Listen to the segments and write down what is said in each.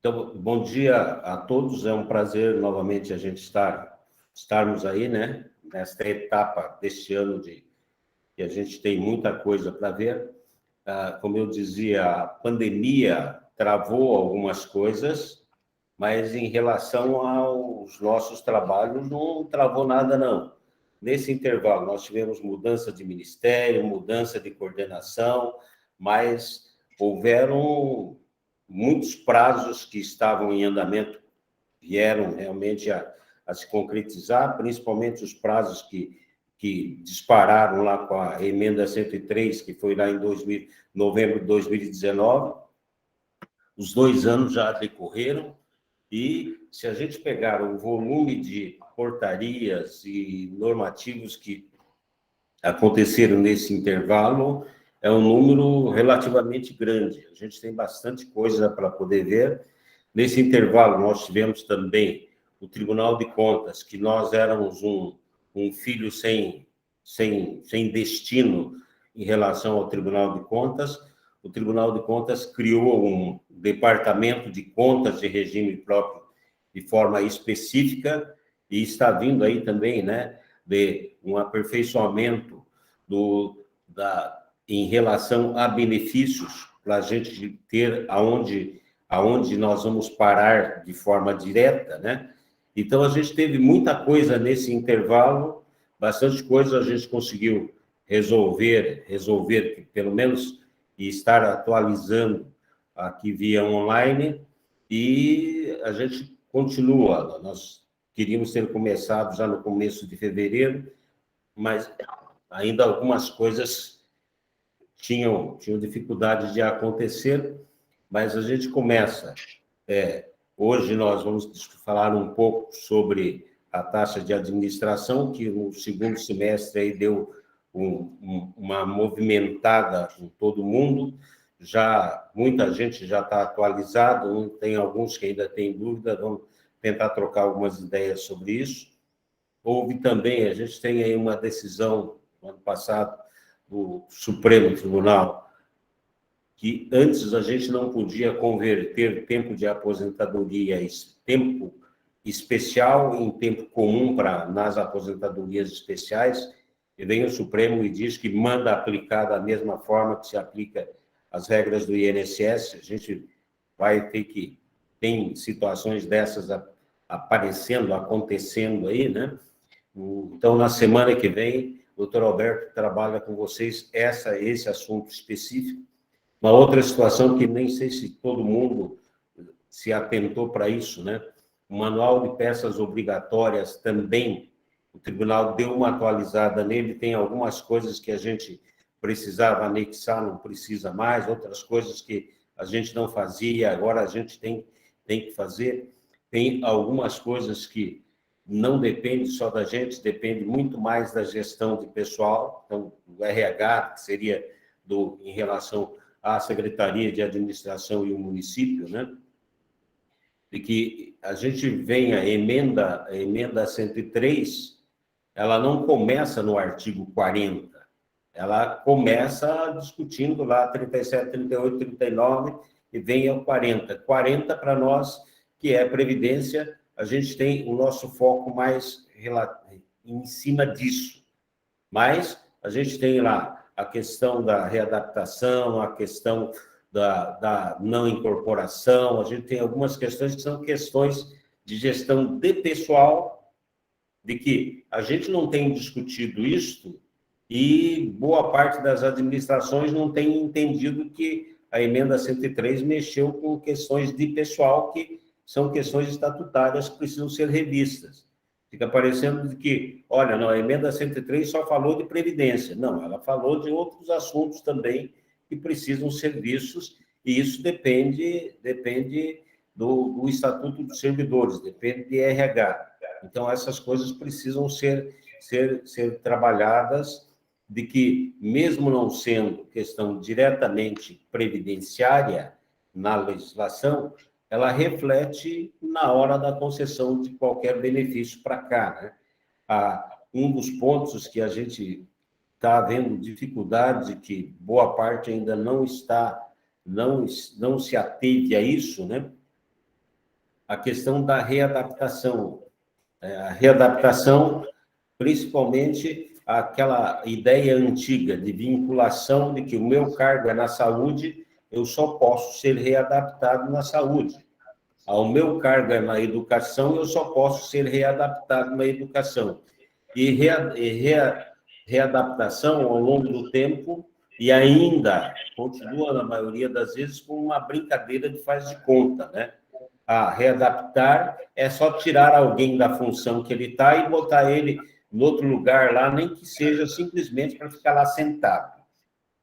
Então, bom dia a todos. É um prazer novamente a gente estarmos aí, né? Nesta etapa deste ano que a gente tem muita coisa para ver. Como eu dizia, a pandemia travou algumas coisas, mas em relação aos nossos trabalhos não travou nada, não. Nesse intervalo, nós tivemos mudança de ministério, mudança de coordenação, mas houveram muitos prazos que estavam em andamento vieram realmente a se concretizar, principalmente os prazos que dispararam lá com a emenda 103, que foi lá em novembro de 2019. Os 2 anos já decorreram, e se a gente pegar o volume de portarias e normativos que aconteceram nesse intervalo, é um número relativamente grande. A gente tem bastante coisa para poder ver. Nesse intervalo, nós tivemos também o Tribunal de Contas, que nós éramos um filho sem destino em relação ao Tribunal de Contas. O Tribunal de Contas criou um departamento de contas de regime próprio de forma específica, e está vindo aí também, né, de um aperfeiçoamento em relação a benefícios, para a gente ter aonde nós vamos parar de forma direta, né? Então, a gente teve muita coisa nesse intervalo, bastante coisa a gente conseguiu resolver, pelo menos, e estar atualizando aqui via online, e a gente continua. Nós queríamos ter começado já no começo de fevereiro, mas ainda algumas coisas tinham dificuldade de acontecer, mas a gente começa. Hoje nós vamos falar um pouco sobre a taxa de administração, que no segundo semestre aí deu uma movimentada em todo mundo. Já muita gente já está atualizado, tem alguns que ainda têm dúvida, vamos tentar trocar algumas ideias sobre isso. Houve também, a gente tem aí uma decisão no ano passado do Supremo Tribunal, que antes a gente não podia converter tempo de aposentadoria, tempo especial em tempo comum nas aposentadorias especiais, e vem o Supremo e diz que manda aplicar da mesma forma que se aplica as regras do INSS. A gente vai ter que... Tem situações dessas acontecendo aí, né? Então, na semana que vem, o doutor Alberto trabalha com vocês esse assunto específico. Uma outra situação que nem sei se todo mundo se atentou para isso, né? O manual de peças obrigatórias também, o tribunal deu uma atualizada nele, tem algumas coisas que a gente precisava anexar, não precisa mais, outras coisas que a gente não fazia, agora a gente tem que fazer. Tem algumas coisas que não depende só da gente, depende muito mais da gestão de pessoal, então, o RH, que seria em relação à Secretaria de Administração e o município, né? De que a gente vem a emenda 103, ela não começa no artigo 40, ela começa discutindo lá 37, 38, 39, e vem ao 40. 40, para nós, que é Previdência, a gente tem o nosso foco mais em cima disso. Mas a gente tem lá a questão da readaptação, a questão da não incorporação, a gente tem algumas questões que são questões de gestão de pessoal, de que a gente não tem discutido isso, e boa parte das administrações não tem entendido que a emenda 103 mexeu com questões de pessoal que são questões estatutárias que precisam ser revistas. Fica parecendo que, olha, não, a emenda 103 só falou de previdência. Não, ela falou de outros assuntos também que precisam ser vistos, e isso depende do Estatuto dos Servidores, depende de RH. Então, essas coisas precisam ser trabalhadas, de que, mesmo não sendo questão diretamente previdenciária na legislação, ela reflete na hora da concessão de qualquer benefício para cá, né? Um dos pontos que a gente está havendo dificuldade, que boa parte ainda não se ateve a isso, né? a questão da readaptação. A readaptação, principalmente aquela ideia antiga de vinculação de que o meu cargo é na saúde, eu só posso ser readaptado na saúde. Ao meu cargo é na educação, eu só posso ser readaptado na educação. E readaptação ao longo do tempo, e ainda continua, na maioria das vezes, com uma brincadeira de faz de conta, né? Readaptar é só tirar alguém da função que ele está e botar ele em outro lugar lá, nem que seja simplesmente para ficar lá sentado,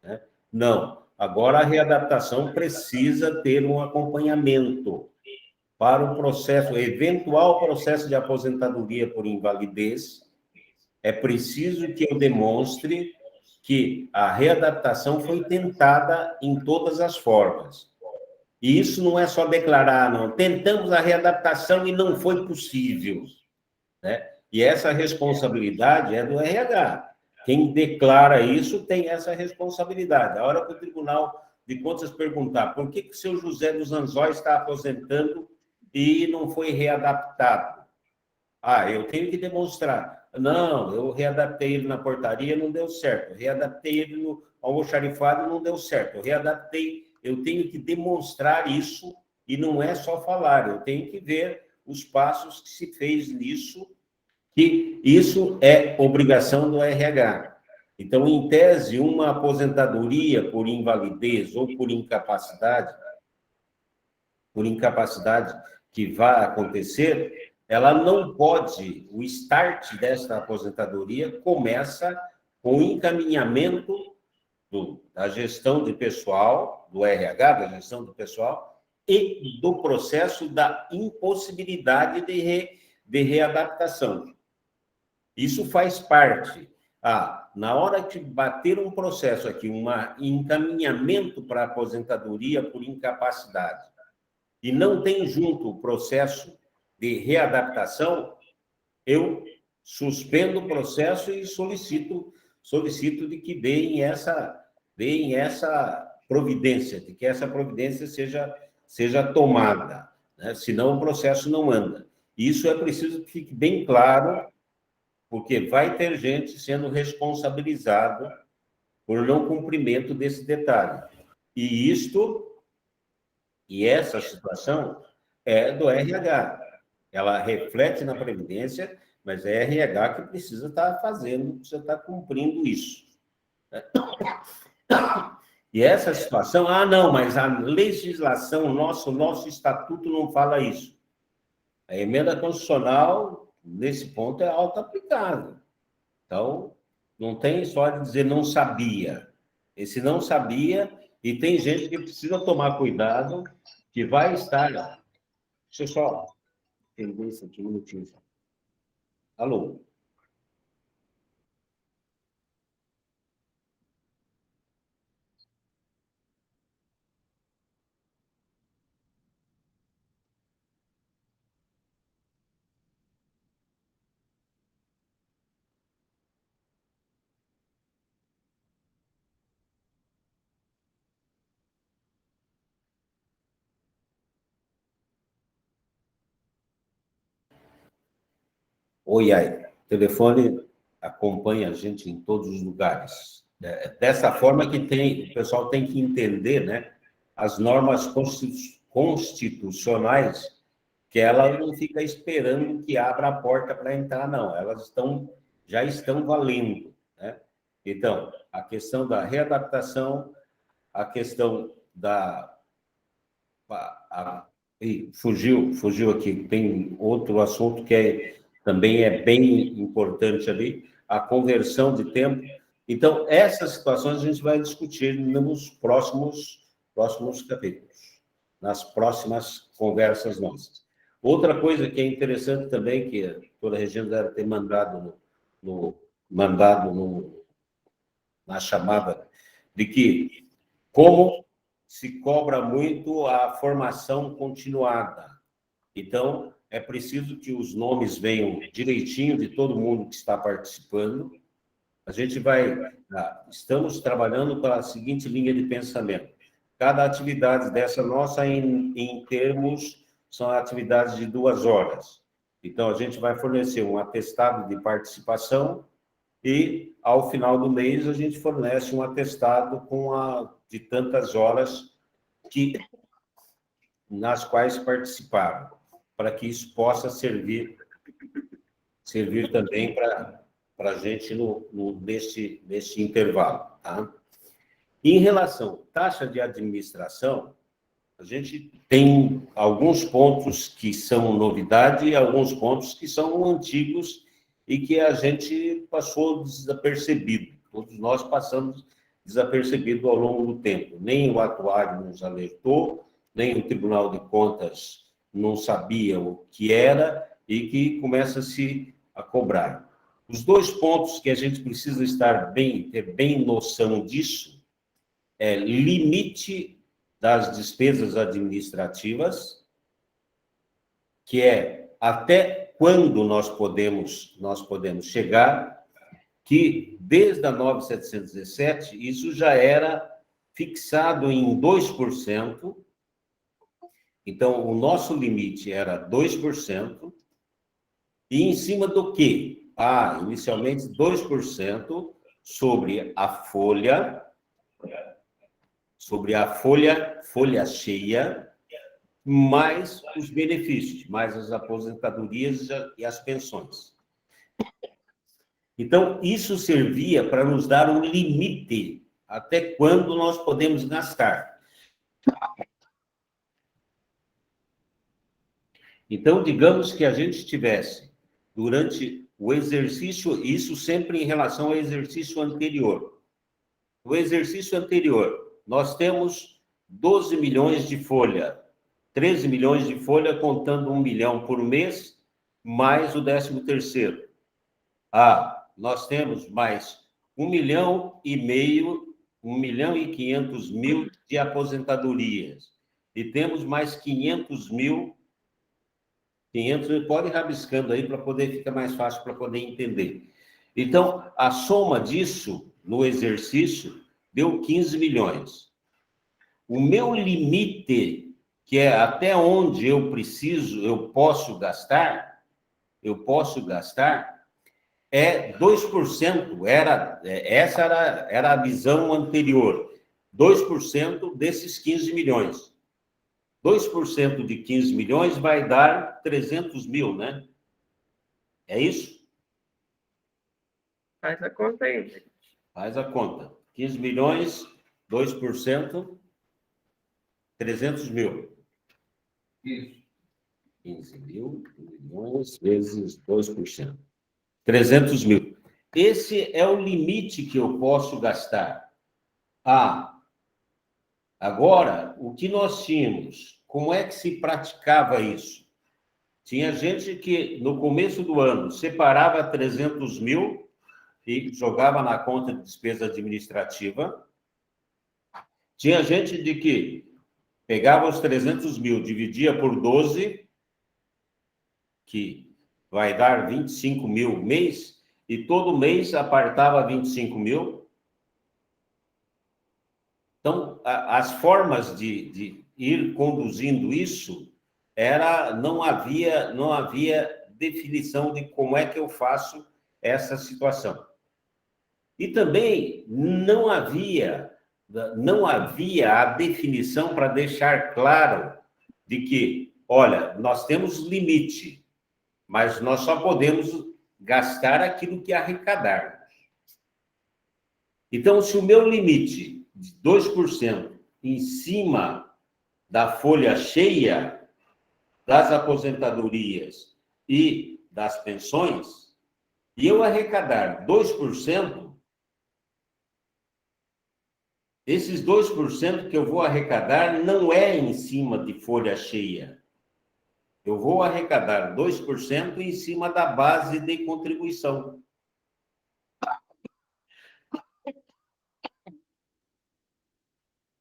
né? Não. Agora, a readaptação precisa ter um acompanhamento para o processo, eventual processo de aposentadoria por invalidez. É preciso que eu demonstre que a readaptação foi tentada em todas as formas. E isso não é só declarar, não. Tentamos a readaptação e não foi possível, né? E essa responsabilidade é do RH. Quem declara isso tem essa responsabilidade. A hora que o Tribunal de Contas perguntar por que o seu José dos Anzóis está aposentando e não foi readaptado? Eu tenho que demonstrar. Não, eu readaptei ele na portaria, não deu certo. Readaptei ele no almoxarifado, não deu certo. Eu tenho que demonstrar isso, e não é só falar, eu tenho que ver os passos que se fez nisso, que isso é obrigação do RH. Então, em tese, uma aposentadoria por invalidez ou por incapacidade que vai acontecer, ela não pode, o start dessa aposentadoria começa com o encaminhamento da gestão de pessoal, do RH, da gestão do pessoal, e do processo da impossibilidade de readaptação. Isso faz parte. Na hora que bater um processo aqui, um encaminhamento para aposentadoria por incapacidade, e não tem junto o processo de readaptação, eu suspendo o processo e solicito de que deem essa providência, de que essa providência seja tomada, né? Senão o processo não anda. Isso é preciso que fique bem claro, porque vai ter gente sendo responsabilizada por não cumprimento desse detalhe. E essa situação é do RH. Ela reflete na Previdência, mas é RH que precisa estar fazendo, precisa estar cumprindo isso. E essa situação, não, mas a legislação, nosso estatuto não fala isso. A emenda constitucional, nesse ponto, é auto-aplicável. Então, não tem história de dizer não sabia. Esse não sabia, e tem gente que precisa tomar cuidado, que vai estar... Deixa eu só entender isso aqui um minutinho. Alô? Oi, ai. O telefone acompanha a gente em todos os lugares. Dessa forma que o pessoal tem que entender, né, as normas constitucionais, que ela não fica esperando que abra a porta para entrar, não. Elas já estão valendo, né? Então, a questão da readaptação, a questão da... fugiu aqui. Tem outro assunto que também é bem importante ali, a conversão de tempo. Então, essas situações a gente vai discutir nos próximos capítulos, nas próximas conversas nossas. Outra coisa que é interessante também, que a doutora Regina deve ter mandado na chamada, de que como se cobra muito a formação continuada. Então, é preciso que os nomes venham direitinho de todo mundo que está participando. Estamos trabalhando com a seguinte linha de pensamento. Cada atividade dessa nossa em termos são atividades de 2 horas. Então, a gente vai fornecer um atestado de participação e, ao final do mês, a gente fornece um atestado de tantas horas nas quais participaram, para que isso possa servir também para a gente nesse intervalo. Tá? Em relação à taxa de administração, a gente tem alguns pontos que são novidade e alguns pontos que são antigos e que a gente passou desapercebido. Todos nós passamos desapercebido ao longo do tempo. Nem o atuário nos alertou, nem o Tribunal de Contas não sabia o que era e que começa-se a cobrar. Os 2 pontos que a gente precisa ter bem noção disso é limite das despesas administrativas, que é até quando nós podemos chegar, que desde a 9.717, isso já era fixado em 2%, então o nosso limite era 2%, e em cima do quê? Inicialmente 2% sobre a folha cheia, mais os benefícios, mais as aposentadorias e as pensões. Então, isso servia para nos dar um limite até quando nós podemos gastar. Então, digamos que a gente tivesse, durante o exercício, isso sempre em relação ao exercício anterior. No exercício anterior, nós temos 12 milhões de folha, 13 milhões de folha, contando 1 milhão por mês, mais o 13º. Nós temos mais 1,5 milhão, 1.500.000 de aposentadorias. E temos mais 500.000, pode ir rabiscando aí para poder ficar mais fácil para poder entender. Então, a soma disso, no exercício, deu 15 milhões. O meu limite, que é até onde eu posso gastar, é 2%. Essa era a visão anterior. 2% desses 15 milhões. 2% de 15 milhões vai dar 300 mil, né? É isso? Faz a conta aí, gente. Faz a conta. 15 milhões, 2%, 300 mil. Isso. 15 milhões vezes 2%. 300 mil. Esse é o limite que eu posso gastar. Agora, o que nós tínhamos? Como é que se praticava isso? Tinha gente que, no começo do ano, separava 300 mil e jogava na conta de despesa administrativa. Tinha gente de que pegava os 300 mil, dividia por 12, que vai dar 25 mil mês, e todo mês apartava 25 mil. Então, as formas de ir conduzindo isso não havia definição de como é que eu faço essa situação. E também não havia a definição para deixar claro de que, olha, nós temos limite, mas nós só podemos gastar aquilo que arrecadarmos. Então, se o meu limite de 2% em cima da folha cheia das aposentadorias e das pensões, e eu arrecadar 2%, esses 2% que eu vou arrecadar não é em cima de folha cheia. Eu vou arrecadar 2% em cima da base de contribuição.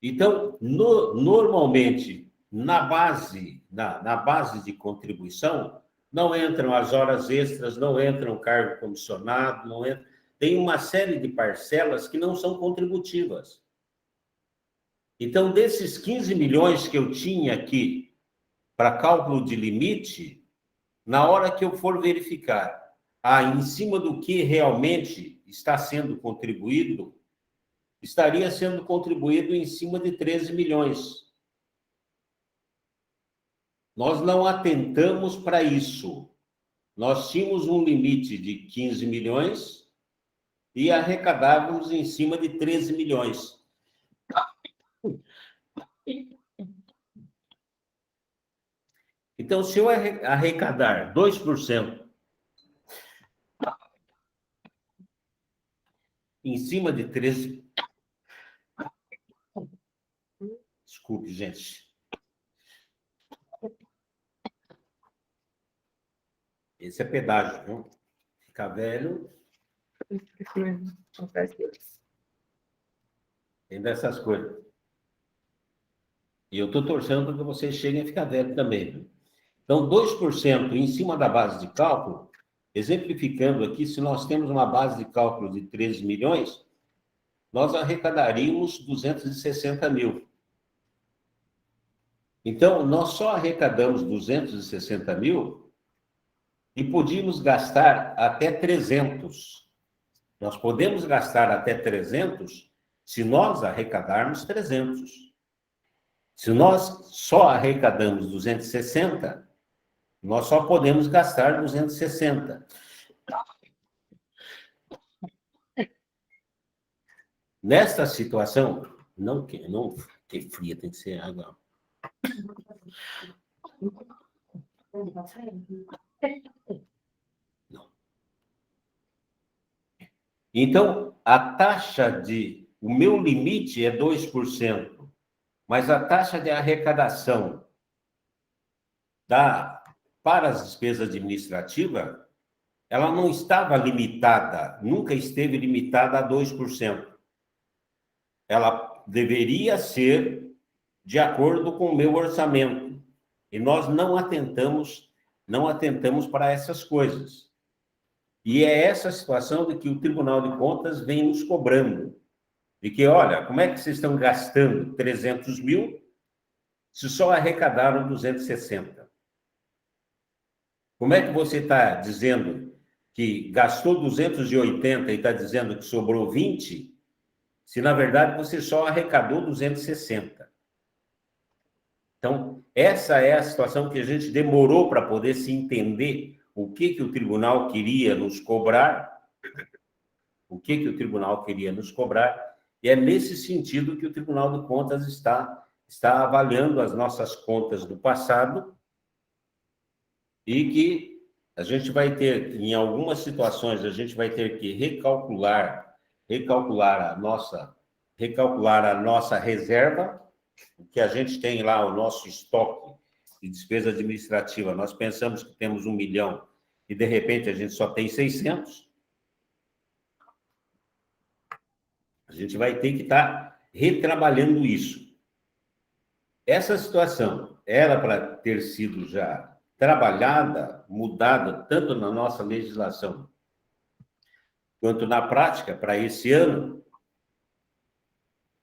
Então, normalmente, na base de contribuição, não entram as horas extras, não entram cargo comissionado, tem uma série de parcelas que não são contributivas. Então, desses 15 milhões que eu tinha aqui para cálculo de limite, na hora que eu for verificar, em cima do que realmente está sendo contribuído, estaria sendo contribuído em cima de 13 milhões. Nós não atentamos para isso. Nós tínhamos um limite de 15 milhões e arrecadávamos em cima de 13 milhões. Então, se eu arrecadar 2% em cima de 13... Desculpe, gente. Esse é pedágio, viu? Ficar velho... Tem dessas coisas. E eu estou torcendo para que vocês cheguem a ficar velho também. Viu? Então, 2% em cima da base de cálculo, exemplificando aqui, se nós temos uma base de cálculo de 13 milhões, nós arrecadaríamos 260 mil. Então, nós só arrecadamos 260 mil e podíamos gastar até 300. Nós podemos gastar até 300 se nós arrecadarmos 300. Se nós só arrecadamos 260, nós só podemos gastar 260. Nesta situação, não que fria, tem que ser água. Não. Então, a taxa de... O meu limite é 2%, mas a taxa de arrecadação para as despesas administrativas, ela não estava limitada, nunca esteve limitada a 2%. Ela deveria ser de acordo com o meu orçamento. E nós não atentamos para essas coisas. E é essa situação de que o Tribunal de Contas vem nos cobrando. De que, olha, como é que vocês estão gastando 300 mil se só arrecadaram 260? Como é que você está dizendo que gastou 280 e está dizendo que sobrou 20, se na verdade você só arrecadou 260? Então, essa é a situação que a gente demorou para poder se entender o que o tribunal queria nos cobrar, e é nesse sentido que o Tribunal de Contas está avaliando as nossas contas do passado e que a gente vai ter, em algumas situações, a gente vai ter que recalcular a nossa reserva, que a gente tem lá, o nosso estoque de despesa administrativa. Nós pensamos que temos 1 milhão e, de repente, a gente só tem 600. A gente vai ter que estar retrabalhando isso. Essa situação era para ter sido já trabalhada, mudada, tanto na nossa legislação quanto na prática, para esse ano.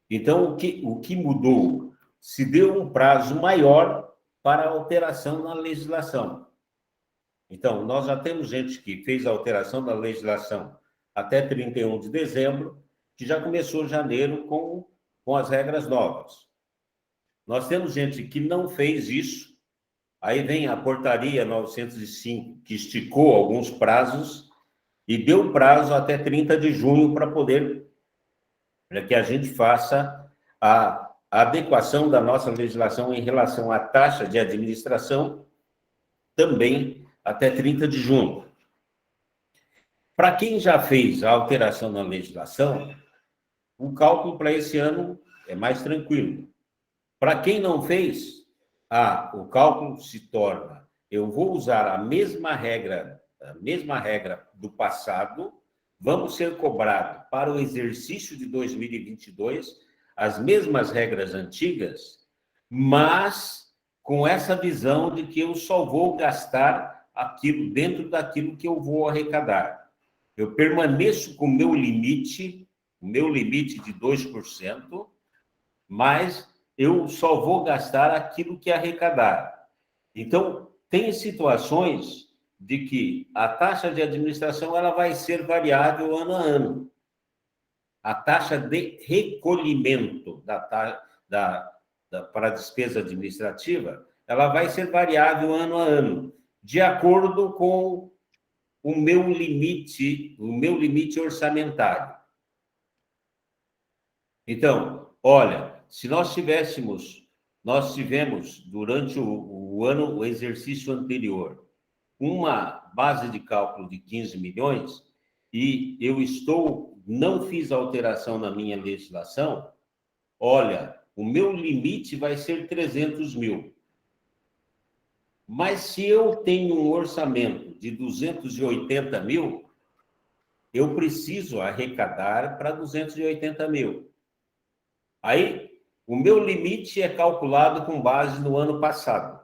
Então, o que mudou? Se deu um prazo maior para a alteração na legislação. Então, nós já temos gente que fez a alteração da legislação até 31 de dezembro, que já começou janeiro com as regras novas. Nós temos gente que não fez isso, aí vem a portaria 905, que esticou alguns prazos e deu prazo até 30 de junho para que a gente faça a adequação da nossa legislação em relação à taxa de administração, também até 30 de junho. Para quem já fez a alteração na legislação, o cálculo para esse ano é mais tranquilo. Para quem não fez, o cálculo se torna: eu vou usar a mesma regra do passado, vamos ser cobrados para o exercício de 2022 as mesmas regras antigas, mas com essa visão de que eu só vou gastar aquilo dentro daquilo que eu vou arrecadar. Eu permaneço com o meu limite de 2%, mas eu só vou gastar aquilo que arrecadar. Então, tem situações de que a taxa de administração ela vai ser variável ano a ano. A taxa de recolhimento para a despesa administrativa, ela vai ser variável ano a ano, de acordo com o meu limite orçamentário. Então, olha, se nós tivemos durante o exercício anterior, uma base de cálculo de 15 milhões e não fiz alteração na minha legislação, olha, o meu limite vai ser 300 mil. Mas se eu tenho um orçamento de 280 mil, eu preciso arrecadar para 280 mil. Aí, o meu limite é calculado com base no ano passado.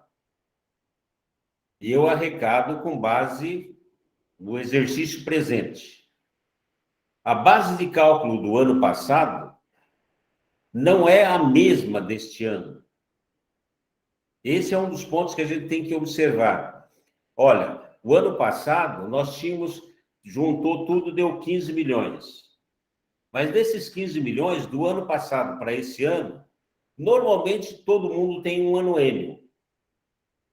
E eu arrecado com base no exercício presente. A base de cálculo do ano passado não é a mesma deste ano. Esse é um dos pontos que a gente tem que observar. Olha, o ano passado nós juntou tudo, deu 15 milhões. Mas desses 15 milhões, do ano passado para esse ano, normalmente todo mundo tem um anuênio.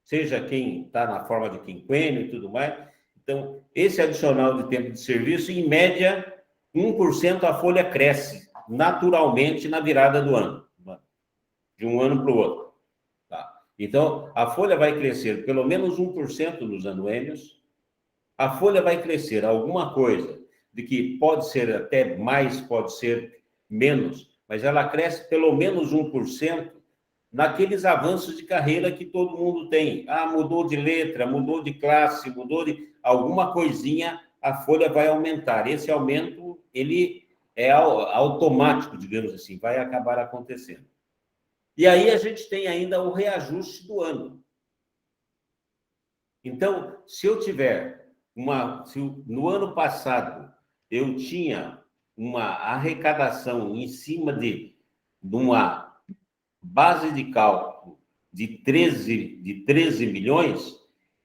Seja quem está na forma de quinquênio e tudo mais. Então, esse adicional de tempo de serviço, em média, 1% a folha cresce naturalmente na virada do ano, de um ano para o outro. Tá? Então, a folha vai crescer pelo menos 1% nos anuênios, a folha vai crescer alguma coisa, de que pode ser até mais, pode ser menos, mas ela cresce pelo menos 1% naqueles avanços de carreira que todo mundo tem. Ah, mudou de letra, mudou de classe, mudou de alguma coisinha, a folha vai aumentar. Esse aumento, ele é automático, digamos assim, vai acabar acontecendo. E aí a gente tem ainda o reajuste do ano. Então, se eu tiver no ano passado eu tinha uma arrecadação em cima de uma base de cálculo de 13 milhões,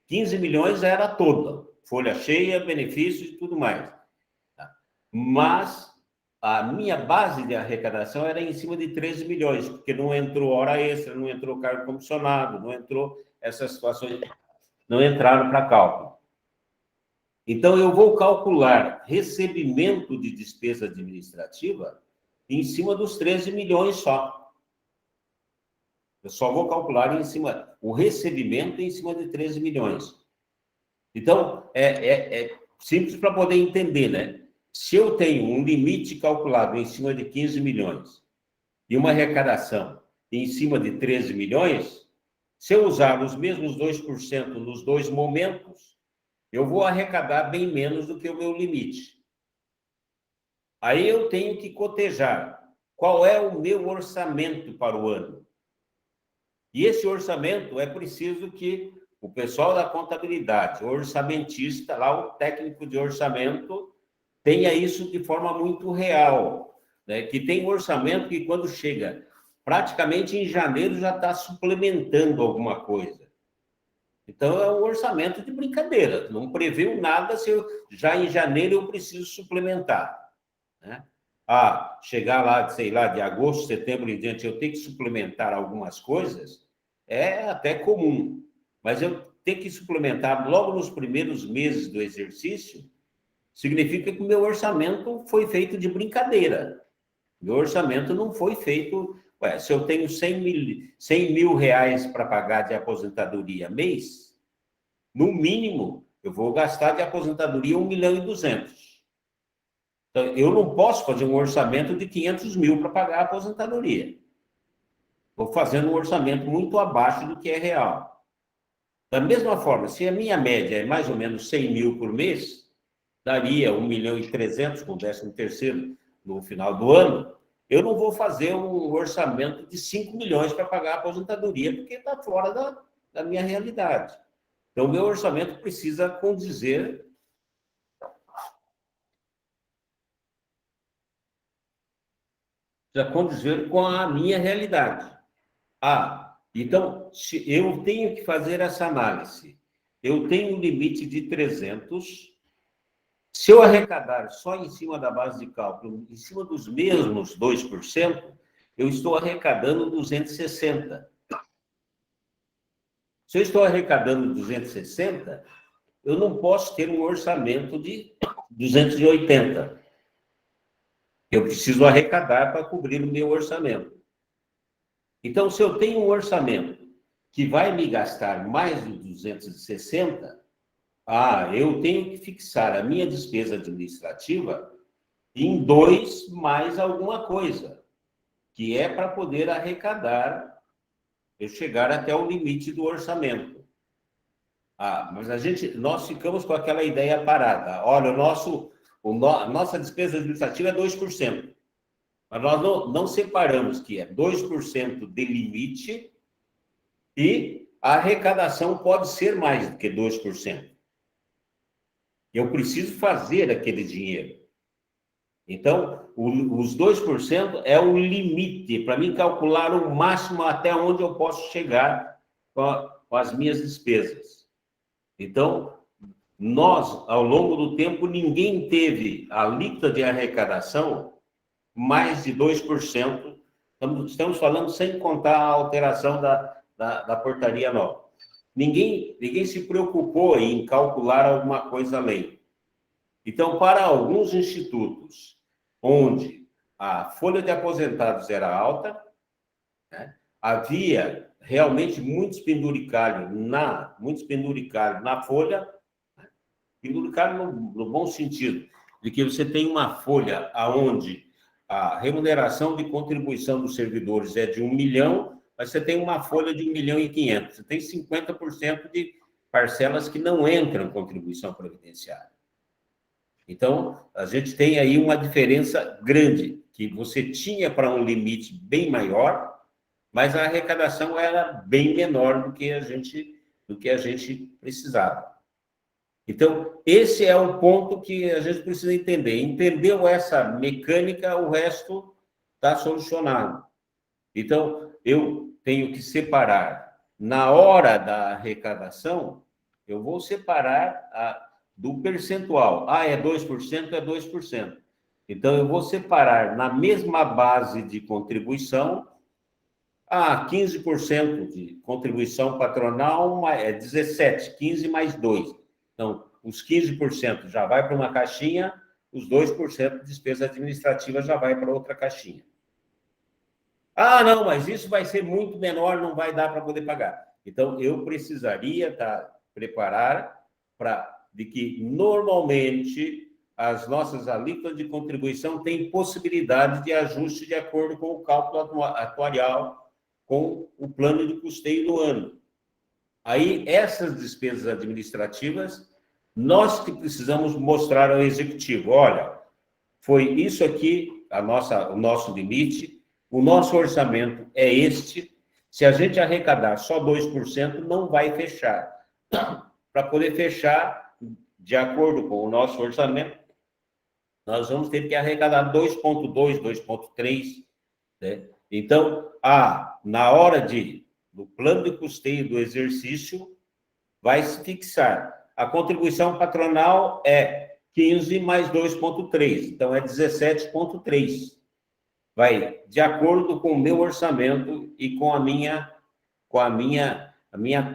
15 milhões era toda, folha cheia, benefícios e tudo mais. Mas a minha base de arrecadação era em cima de 13 milhões, porque não entrou hora extra, não entrou cargo comissionado, não entrou essas situações, não entraram para cálculo. Então, eu vou calcular recebimento de despesa administrativa em cima dos 13 milhões só. Eu só vou calcular o recebimento em cima de 13 milhões. Então, é simples para poder entender, né? Se eu tenho um limite calculado em cima de 15 milhões e uma arrecadação em cima de 13 milhões, se eu usar os mesmos 2% nos dois momentos, eu vou arrecadar bem menos do que o meu limite. Aí eu tenho que cotejar qual é o meu orçamento para o ano. E esse orçamento é preciso que o pessoal da contabilidade, o orçamentista, lá o técnico de orçamento, tenha isso de forma muito real, né? Que tem orçamento que quando chega praticamente em janeiro já está suplementando alguma coisa. Então é um orçamento de brincadeira, não previu nada se já em janeiro eu preciso suplementar, né? Ah, chegar lá, sei lá, de agosto, setembro em diante, eu tenho que suplementar algumas coisas, é até comum, mas eu ter que suplementar logo nos primeiros meses do exercício, significa que o meu orçamento foi feito de brincadeira. Meu orçamento não foi feito... se eu tenho 100 mil reais para pagar de aposentadoria mês, no mínimo, eu vou gastar de aposentadoria 1.200.000. Então, eu não posso fazer um orçamento de 500 mil para pagar a aposentadoria. Estou fazendo um orçamento muito abaixo do que é real. Da mesma forma, se a minha média é mais ou menos 100 mil por mês, daria 1.300.000 com o 13º no final do ano, eu não vou fazer um orçamento de 5 milhões para pagar a aposentadoria, porque está fora da minha realidade. Então, o meu orçamento precisa condizer com a minha realidade. Ah, Então, eu tenho que fazer essa análise. Eu tenho um limite de 300. Se eu arrecadar só em cima da base de cálculo, em cima dos mesmos 2%, eu estou arrecadando 260. Se eu estou arrecadando 260, eu não posso ter um orçamento de 280. Eu preciso arrecadar para cobrir o meu orçamento. Então, se eu tenho um orçamento que vai me gastar mais de 260, eu tenho que fixar a minha despesa administrativa em 2 mais alguma coisa, que é para poder arrecadar, eu chegar até o limite do orçamento. Mas nós ficamos com aquela ideia parada. Olha, nossa despesa administrativa é 2%. Mas nós não separamos que é 2% de limite e a arrecadação pode ser mais do que 2%. Eu preciso fazer aquele dinheiro. Então, os 2% é o limite para mim calcular o máximo até onde eu posso chegar com as minhas despesas. Então, nós, ao longo do tempo, ninguém teve a alíquota de arrecadação mais de 2%. Estamos falando sem contar a alteração da portaria nova. Ninguém se preocupou em calcular alguma coisa além. Então, para alguns institutos onde a folha de aposentados era alta, né, havia realmente muitos penduricalhos na folha, né, penduricalho no bom sentido, de que você tem uma folha onde a remuneração de contribuição dos servidores é de 1 milhão, mas você tem uma folha de 1.500.000. Você tem 50% de parcelas que não entram em contribuição previdenciária. Então, a gente tem aí uma diferença grande, que você tinha para um limite bem maior, mas a arrecadação era bem menor do que a gente precisava. Então, esse é o ponto que a gente precisa entender. Entendeu essa mecânica, o resto está solucionado. Então, eu tenho que separar, na hora da arrecadação, eu vou separar do percentual. É 2%, é 2%. Então, eu vou separar na mesma base de contribuição, 15% de contribuição patronal é 17, 15 mais 2. Então, os 15% já vai para uma caixinha, os 2% de despesa administrativa já vai para outra caixinha. Não, mas isso vai ser muito menor, não vai dar para poder pagar. Então, eu precisaria preparar de que, normalmente, as nossas alíquotas de contribuição têm possibilidade de ajuste de acordo com o cálculo atuarial, com o plano de custeio do ano. Aí, essas despesas administrativas, nós que precisamos mostrar ao executivo, olha, foi isso aqui o nosso limite, o nosso orçamento é este, se a gente arrecadar só 2%, não vai fechar. Para poder fechar, de acordo com o nosso orçamento, nós vamos ter que arrecadar 2,2, 2,3, né? Então, na hora do plano de custeio do exercício, vai se fixar. A contribuição patronal é 15 mais 2,3, então é 17,3. Vai de acordo com o meu orçamento e com a minha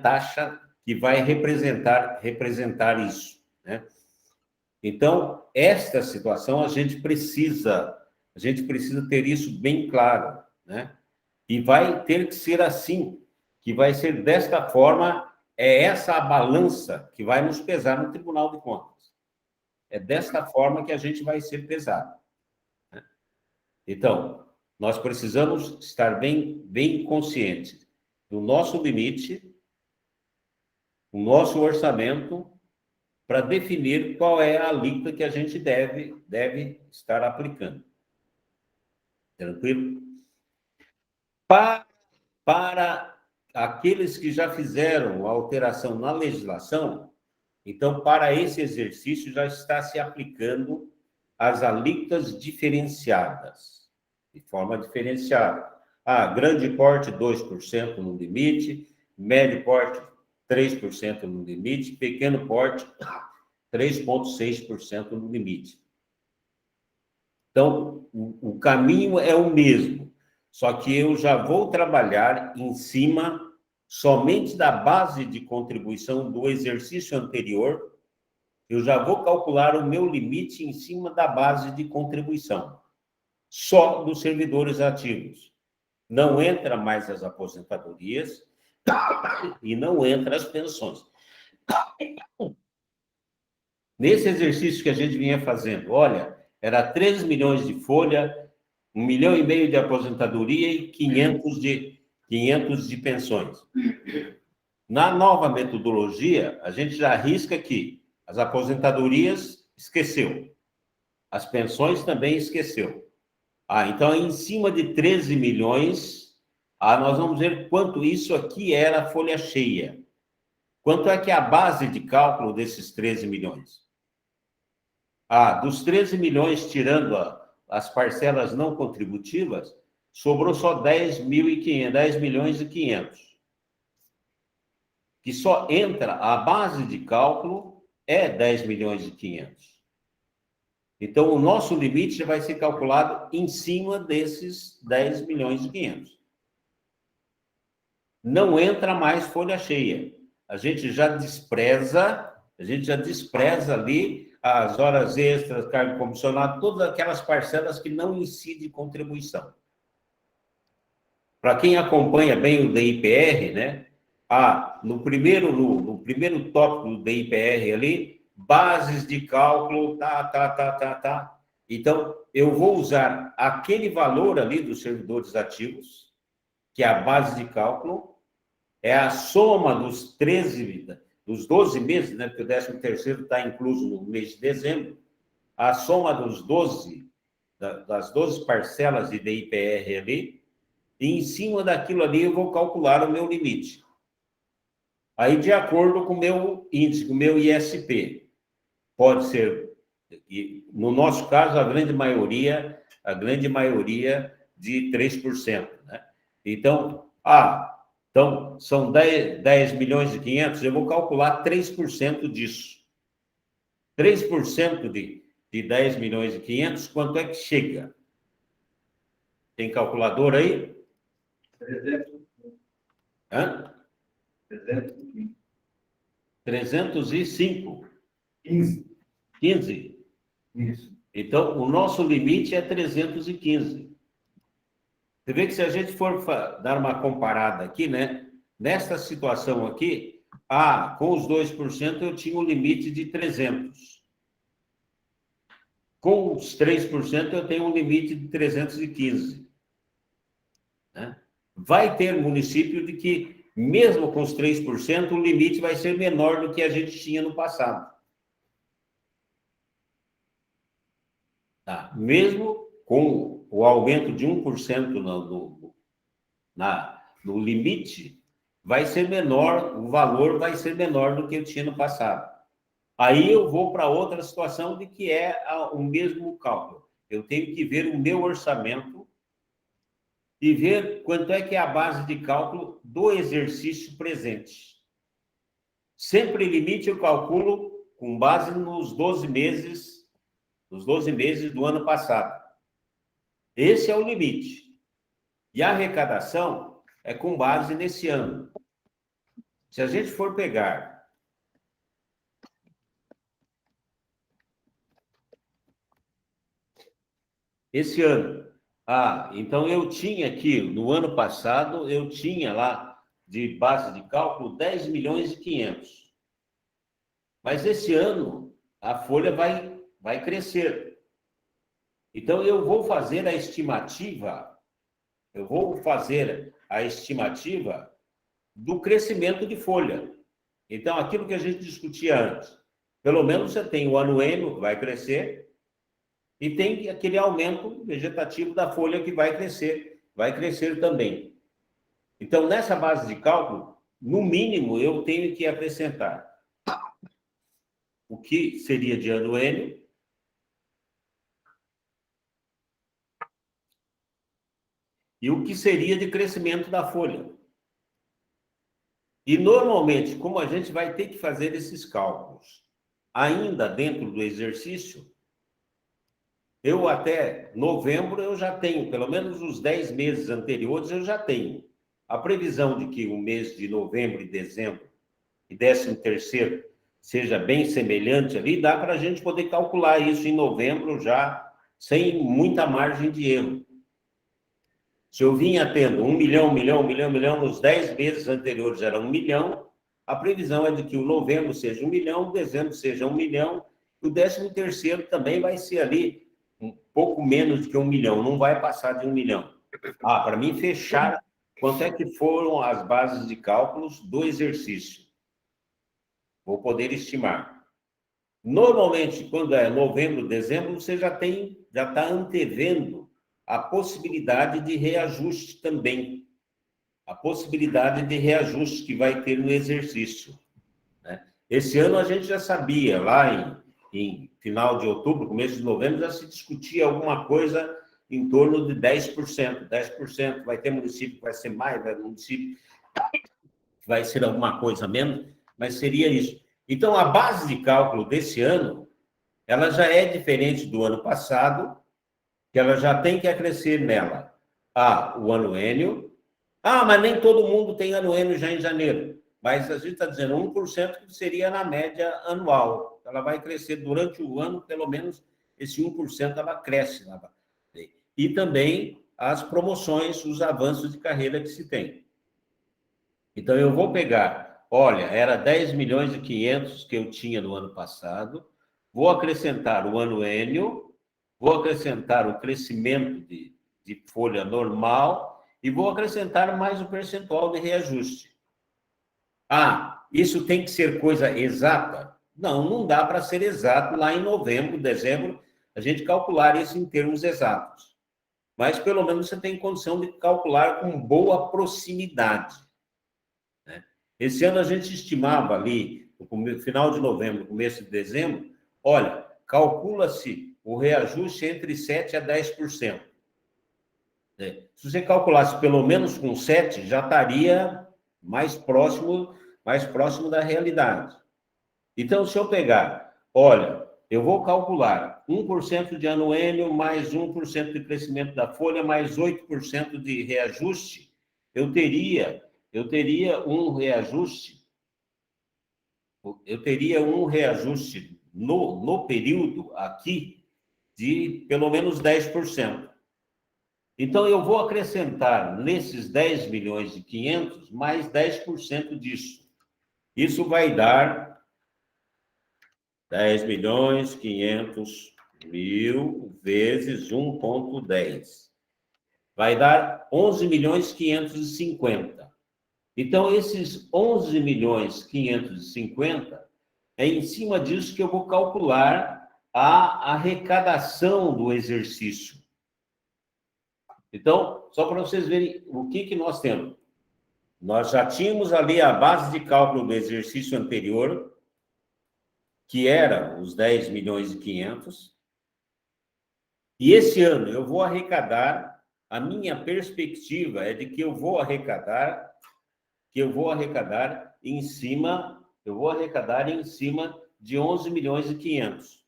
taxa que vai representar isso, né? Então, esta situação a gente precisa ter isso bem claro, né? E vai ter que ser assim, que vai ser desta forma, é essa a balança que vai nos pesar no Tribunal de Contas. É desta forma que a gente vai ser pesado, né? Então, nós precisamos estar bem conscientes do nosso limite, o nosso orçamento, para definir qual é a alíquota que a gente deve estar aplicando. Tranquilo? Para aqueles que já fizeram a alteração na legislação, então, para esse exercício, já está se aplicando as alíquotas diferenciadas, de forma diferenciada. Grande porte, 2% no limite, médio porte, 3% no limite, pequeno porte, 3,6% no limite. Então, o caminho é o mesmo, só que eu já vou trabalhar em cima somente da base de contribuição do exercício anterior, eu já vou calcular o meu limite em cima da base de contribuição, só dos servidores ativos. Não entra mais as aposentadorias e não entra as pensões. Nesse exercício que a gente vinha fazendo, olha, era 13 milhões de folha, 1,5 milhão de aposentadoria e 500 de pensões. Na nova metodologia, a gente já arrisca que as aposentadorias esqueceu, as pensões também esqueceu. Então, em cima de 13 milhões, nós vamos ver quanto isso aqui era a folha cheia. Quanto é que é a base de cálculo desses 13 milhões? Dos 13 milhões, tirando as parcelas não contributivas, sobrou só 10.500, 10 milhões e 500. Que só entra, a base de cálculo é 10 milhões e 500. Então, o nosso limite já vai ser calculado em cima desses 10 milhões e 500. Não entra mais folha cheia. A gente já despreza ali as horas extras, cargo comissionado, todas aquelas parcelas que não incidem contribuição. Para quem acompanha bem o DIPR, né? No primeiro tópico do DIPR ali, bases de cálculo, Então, eu vou usar aquele valor ali dos servidores ativos, que é a base de cálculo, é a soma dos 12 meses, né? Porque o 13º está incluso no mês de dezembro, a soma das 12 parcelas de DIPR ali, e em cima daquilo ali eu vou calcular o meu limite. Aí, de acordo com o meu índice, com o meu ISP, pode ser, no nosso caso, a grande maioria de 3%, né? Então, são 10 milhões e 500, eu vou calcular 3% disso. 3% de 10 milhões e 500, quanto é que chega? Tem calculador aí? 300. Hã? 305. 15. Isso. Então, o nosso limite é 315. Você vê que se a gente for dar uma comparada aqui, né? Nesta situação aqui, com os 2% eu tinha um limite de 300. Com os 3% eu tenho um limite de 315. Né? Vai ter município de que, mesmo com os 3%, o limite vai ser menor do que a gente tinha no passado. Mesmo com o aumento de 1% no limite, vai ser menor, o valor vai ser menor do que eu tinha no passado. Aí eu vou para outra situação de que é o mesmo cálculo. Eu tenho que ver o meu orçamento e ver quanto é que é a base de cálculo do exercício presente. Sempre limite eu calculo com base nos 12 meses do ano passado. Esse é o limite. E a arrecadação é com base nesse ano. Se a gente for pegar esse ano, então eu tinha aqui, no ano passado, eu tinha lá, de base de cálculo, 10 milhões e 500. Mas esse ano, a folha vai crescer. Então, eu vou fazer a estimativa do crescimento de folha. Então, aquilo que a gente discutia antes, pelo menos você tem o anuênio que vai crescer e tem aquele aumento vegetativo da folha que vai crescer também. Então, nessa base de cálculo, no mínimo, eu tenho que acrescentar o que seria de anuênio, e o que seria de crescimento da folha. E, normalmente, como a gente vai ter que fazer esses cálculos ainda dentro do exercício, eu até novembro eu já tenho, pelo menos os 10 meses anteriores eu já tenho. A previsão de que o mês de novembro e dezembro e 13º seja bem semelhante ali, dá para a gente poder calcular isso em novembro já, sem muita margem de erro. Se eu vinha tendo 1 milhão, 1 milhão, 1 milhão, 1 milhão, nos 10 meses anteriores era 1 milhão, a previsão é de que o novembro seja 1 milhão, o dezembro seja 1 milhão, e o 13º também vai ser ali um pouco menos de que 1 milhão, não vai passar de 1 milhão. Para mim fechar, quanto é que foram as bases de cálculos do exercício? Vou poder estimar. Normalmente, quando é novembro, dezembro, você já está antevendo a possibilidade de reajuste também. A possibilidade de reajuste que vai ter no exercício, né? Esse ano a gente já sabia, lá em final de outubro, começo de novembro, já se discutia alguma coisa em torno de 10%. 10%, vai ter município que vai ser mais, vai ter município que vai ser alguma coisa menos, mas seria isso. Então, a base de cálculo desse ano, ela já é diferente do ano passado, que ela já tem que acrescer nela o anuênio. Mas nem todo mundo tem anuênio já em janeiro. Mas a gente está dizendo 1% que seria na média anual. Ela vai crescer durante o ano, pelo menos esse 1% ela cresce. E também as promoções, os avanços de carreira que se tem. Então, eu vou pegar, olha, era 10 milhões e 500 que eu tinha no ano passado, vou acrescentar o anuênio, vou acrescentar o crescimento de folha normal e vou acrescentar mais o percentual de reajuste. Isso tem que ser coisa exata? Não, não dá para ser exato lá em novembro, dezembro, a gente calcular isso em termos exatos. Mas, pelo menos, você tem condição de calcular com boa proximidade. Esse ano a gente estimava ali, no final de novembro, começo de dezembro, olha, calcula-se o reajuste entre 7% a 10%. Se você calculasse pelo menos com 7%, já estaria mais próximo da realidade. Então, se eu pegar, olha, eu vou calcular 1% de anuênio, mais 1% de crescimento da folha, mais 8% de reajuste, eu teria um reajuste no período aqui de pelo menos 10%. Então, eu vou acrescentar nesses 10 milhões e 500 mais 10% disso. Isso vai dar 10 milhões 500 mil vezes 1,10. Vai dar 11 milhões 550. Então, esses 11 milhões 550, é em cima disso que eu vou calcular a arrecadação do exercício. Então, só para vocês verem o que nós temos. Nós já tínhamos ali a base de cálculo do exercício anterior, que era os 10 milhões e 500. E esse ano eu vou arrecadar, a minha perspectiva é de que eu vou arrecadar em cima de 11 milhões e 500.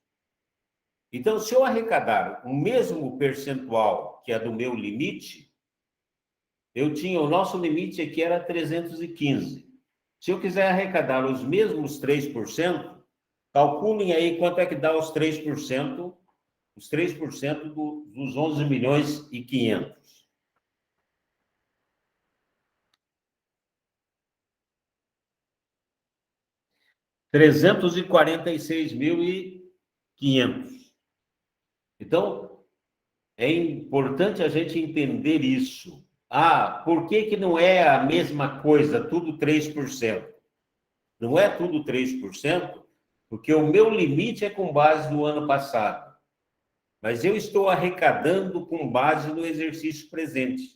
Então, se eu arrecadar o mesmo percentual que é do meu limite, o nosso limite aqui era 315. Se eu quiser arrecadar os mesmos 3%, calculem aí quanto é que dá os 3%, dos 11 milhões e 500. R$346.500. Então, é importante a gente entender isso. Por que não é a mesma coisa, tudo 3%? Não é tudo 3%, porque o meu limite é com base no ano passado. Mas eu estou arrecadando com base no exercício presente.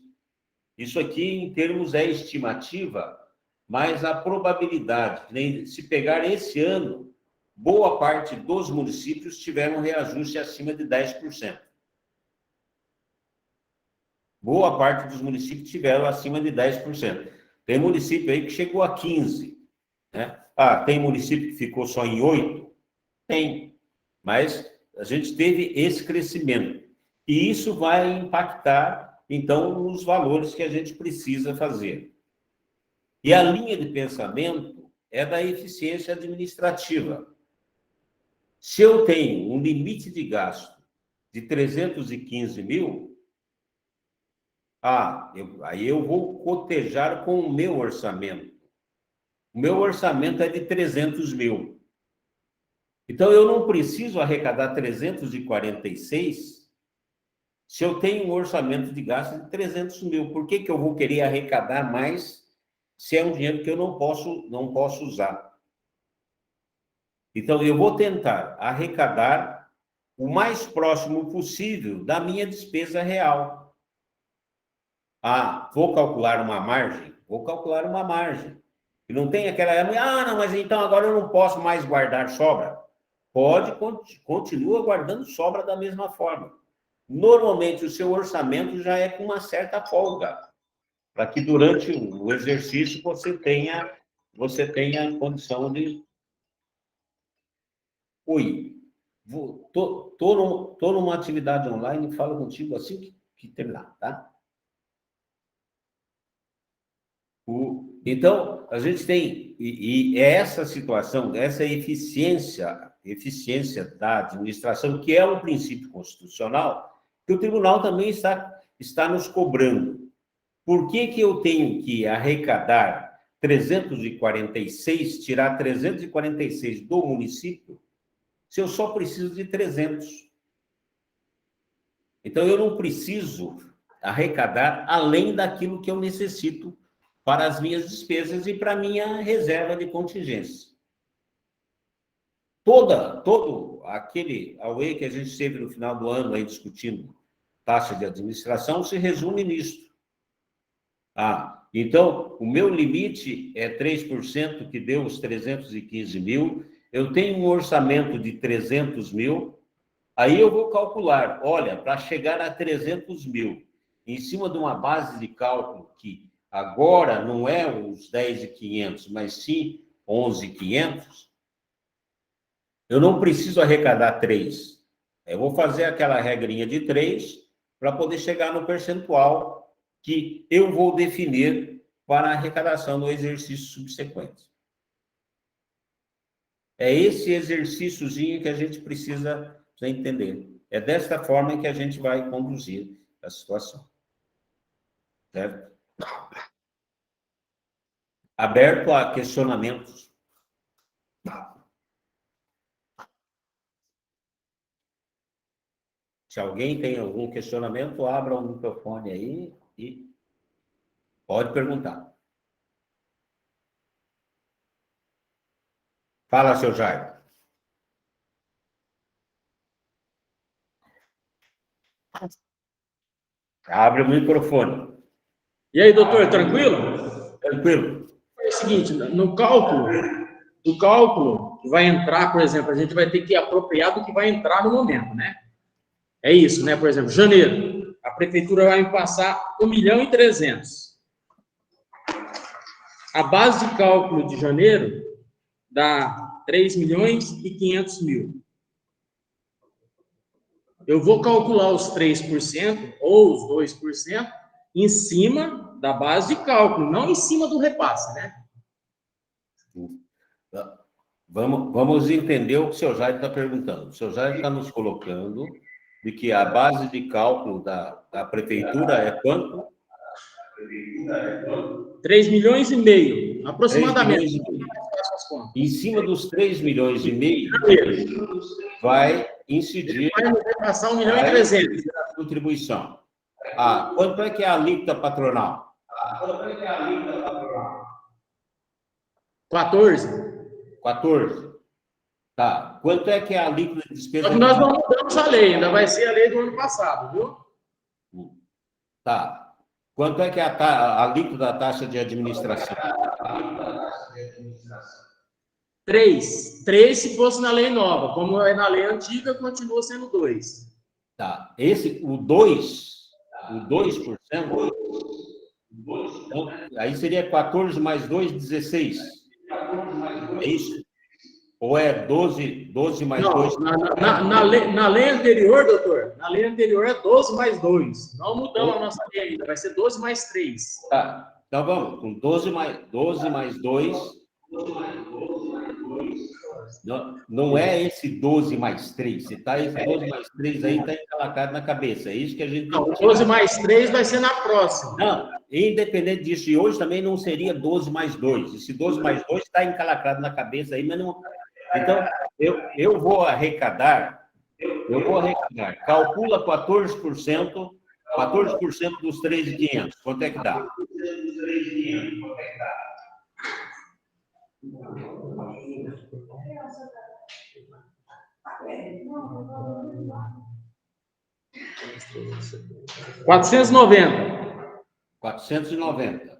Isso aqui, em termos, é estimativa, mas a probabilidade, se pegar esse ano, boa parte dos municípios tiveram reajuste acima de 10%. Boa parte dos municípios tiveram acima de 10%. Tem município aí que chegou a 15%. Né? Ah, tem município que ficou só em 8%? Tem. Mas a gente teve esse crescimento. E isso vai impactar, então, nos valores que a gente precisa fazer. E a linha de pensamento é da eficiência administrativa. Se eu tenho um limite de gasto de 315 mil, aí eu vou cotejar com o meu orçamento. O meu orçamento é de 300 mil. Então, eu não preciso arrecadar 346 se eu tenho um orçamento de gasto de 300 mil. Por que eu vou querer arrecadar mais se é um dinheiro que eu não posso usar? Então, eu vou tentar arrecadar o mais próximo possível da minha despesa real. Vou calcular uma margem? Vou calcular uma margem. E não tem aquela... não, mas então agora eu não posso mais guardar sobra. Continua guardando sobra da mesma forma. Normalmente, o seu orçamento já é com uma certa folga, para que durante o exercício você tenha condição de... Oi, tô numa atividade online e falo contigo assim que terminar, tá? Então, a gente tem... E essa situação, essa eficiência da administração, que é um princípio constitucional, que o tribunal também está nos cobrando. Por que eu tenho que arrecadar 346, tirar 346 do município, se eu só preciso de 300? Então, eu não preciso arrecadar além daquilo que eu necessito para as minhas despesas e para a minha reserva de contingência. Todo aquele AUE que a gente esteve no final do ano aí discutindo taxa de administração se resume nisso. Então, o meu limite é 3%, que deu os 315 mil. Eu tenho um orçamento de 300 mil. Aí eu vou calcular, olha, para chegar a 300 mil, em cima de uma base de cálculo que agora não é os 10.500, mas sim 11.500, eu não preciso arrecadar 3. Eu vou fazer aquela regrinha de 3 para poder chegar no percentual que eu vou definir para a arrecadação do exercício subsequente. É esse exercíciozinho que a gente precisa entender. É desta forma que a gente vai conduzir a situação. Certo? Aberto a questionamentos. Se alguém tem algum questionamento, abra o microfone aí e pode perguntar. Fala, seu Jair. Abre o microfone. E aí, doutor, tranquilo? Tranquilo. É o seguinte, no cálculo que vai entrar, por exemplo, a gente vai ter que apropriar do que vai entrar no momento, né? É isso, né? Por exemplo, janeiro, a prefeitura vai me passar 1.300.000. A base de cálculo de janeiro dá 3.500.000. Eu vou calcular os 3% ou os 2% em cima da base de cálculo, não em cima do repasse, né? Vamos entender o que o seu Jair está perguntando. O seu Jair está nos colocando de que a base de cálculo da prefeitura é quanto? 3,5 milhões, aproximadamente. 3,5 milhões. Em cima dos 3,5 milhões, vai incidir... Vai passar 1.300.000. A contribuição. Quanto é que é a alíquota patronal? 14. Tá. Quanto é que é a alíquota de despesa? Só que nós não mudamos a lei, ainda vai ser a lei do ano passado, viu? Tá. Quanto é que é a alíquota da taxa de administração? 3. 3 se fosse na lei nova. Como é na lei antiga, continua sendo 2. Tá. O 2%, Então, aí seria 14 mais 2, 16. É isso? Ou é 12 mais Não, 2? na lei anterior, doutor, na lei anterior é 12 mais 2. Não mudamos a nossa lei ainda, vai ser 12 mais 3. Tá. Então vamos, com 12 mais 2. Não é esse 12 mais 3. Se tá esse 12 mais 3 aí, está encalacado na cabeça. É isso que a gente tem Não, que tirar. 12 mais 3 vai ser na próxima. Não, independente disso, e hoje também não seria 12 mais 2. Esse 12 mais 2 está encalacrado na cabeça aí, mas não. Então, eu vou arrecadar, calcula 14% dos 3.500. Quanto é que dá? 490. 490.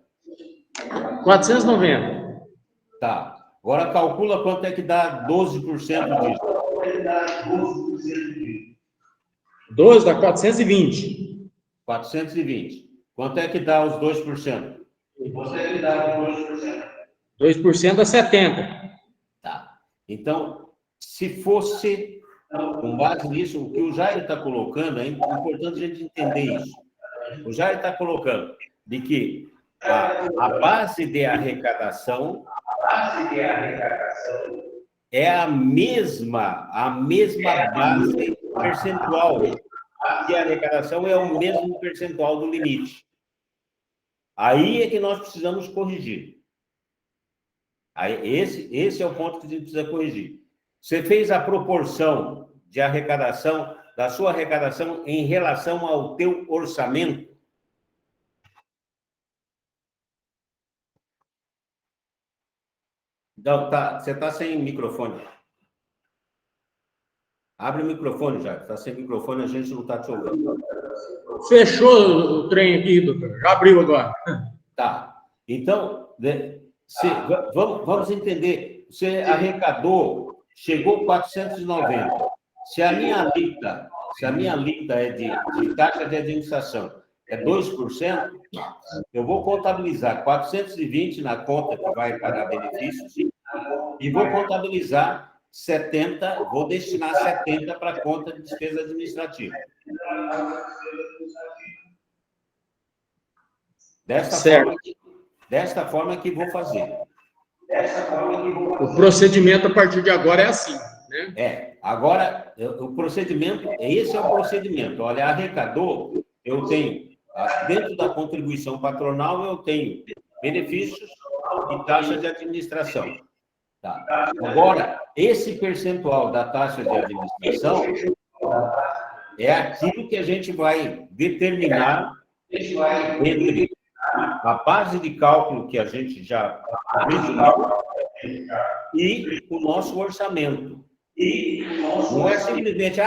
490. Tá. Agora calcula quanto é que dá 12% disso. 12 dá 420. 420. Quanto é que dá os 2%? 2% dá 70. Tá. Então, se fosse, com base nisso, o que o Jair está colocando, é importante a gente entender isso. O Jair está colocando de que a base de arrecadação é a mesma base percentual, que a arrecadação é o mesmo percentual do limite. Aí é que nós precisamos corrigir. Aí, esse é o ponto que a gente precisa corrigir. Você fez a proporção de arrecadação, da sua arrecadação em relação ao teu orçamento? Então, você está sem microfone. Abre o microfone, já. Está sem microfone, a gente não está te ouvindo. Fechou o trem aqui, doutor. Já abriu agora. Tá. Então, vamos entender. Você arrecadou, chegou 490. Se a minha alíquota é de taxa de administração é 2%, eu vou contabilizar 420 na conta que vai pagar benefícios e vou contabilizar 70, vou destinar 70 para a conta de despesa administrativa. Desta forma que vou fazer. O procedimento a partir de agora é assim, né? Agora, o procedimento, esse é o procedimento. Olha, arrecadou, eu tenho, dentro da contribuição patronal, eu tenho benefícios e taxa de administração. Tá. Agora, esse percentual da taxa de administração é aquilo que a gente vai determinar entre a base de cálculo que a gente já resumiu e o nosso orçamento. Não é simplesmente,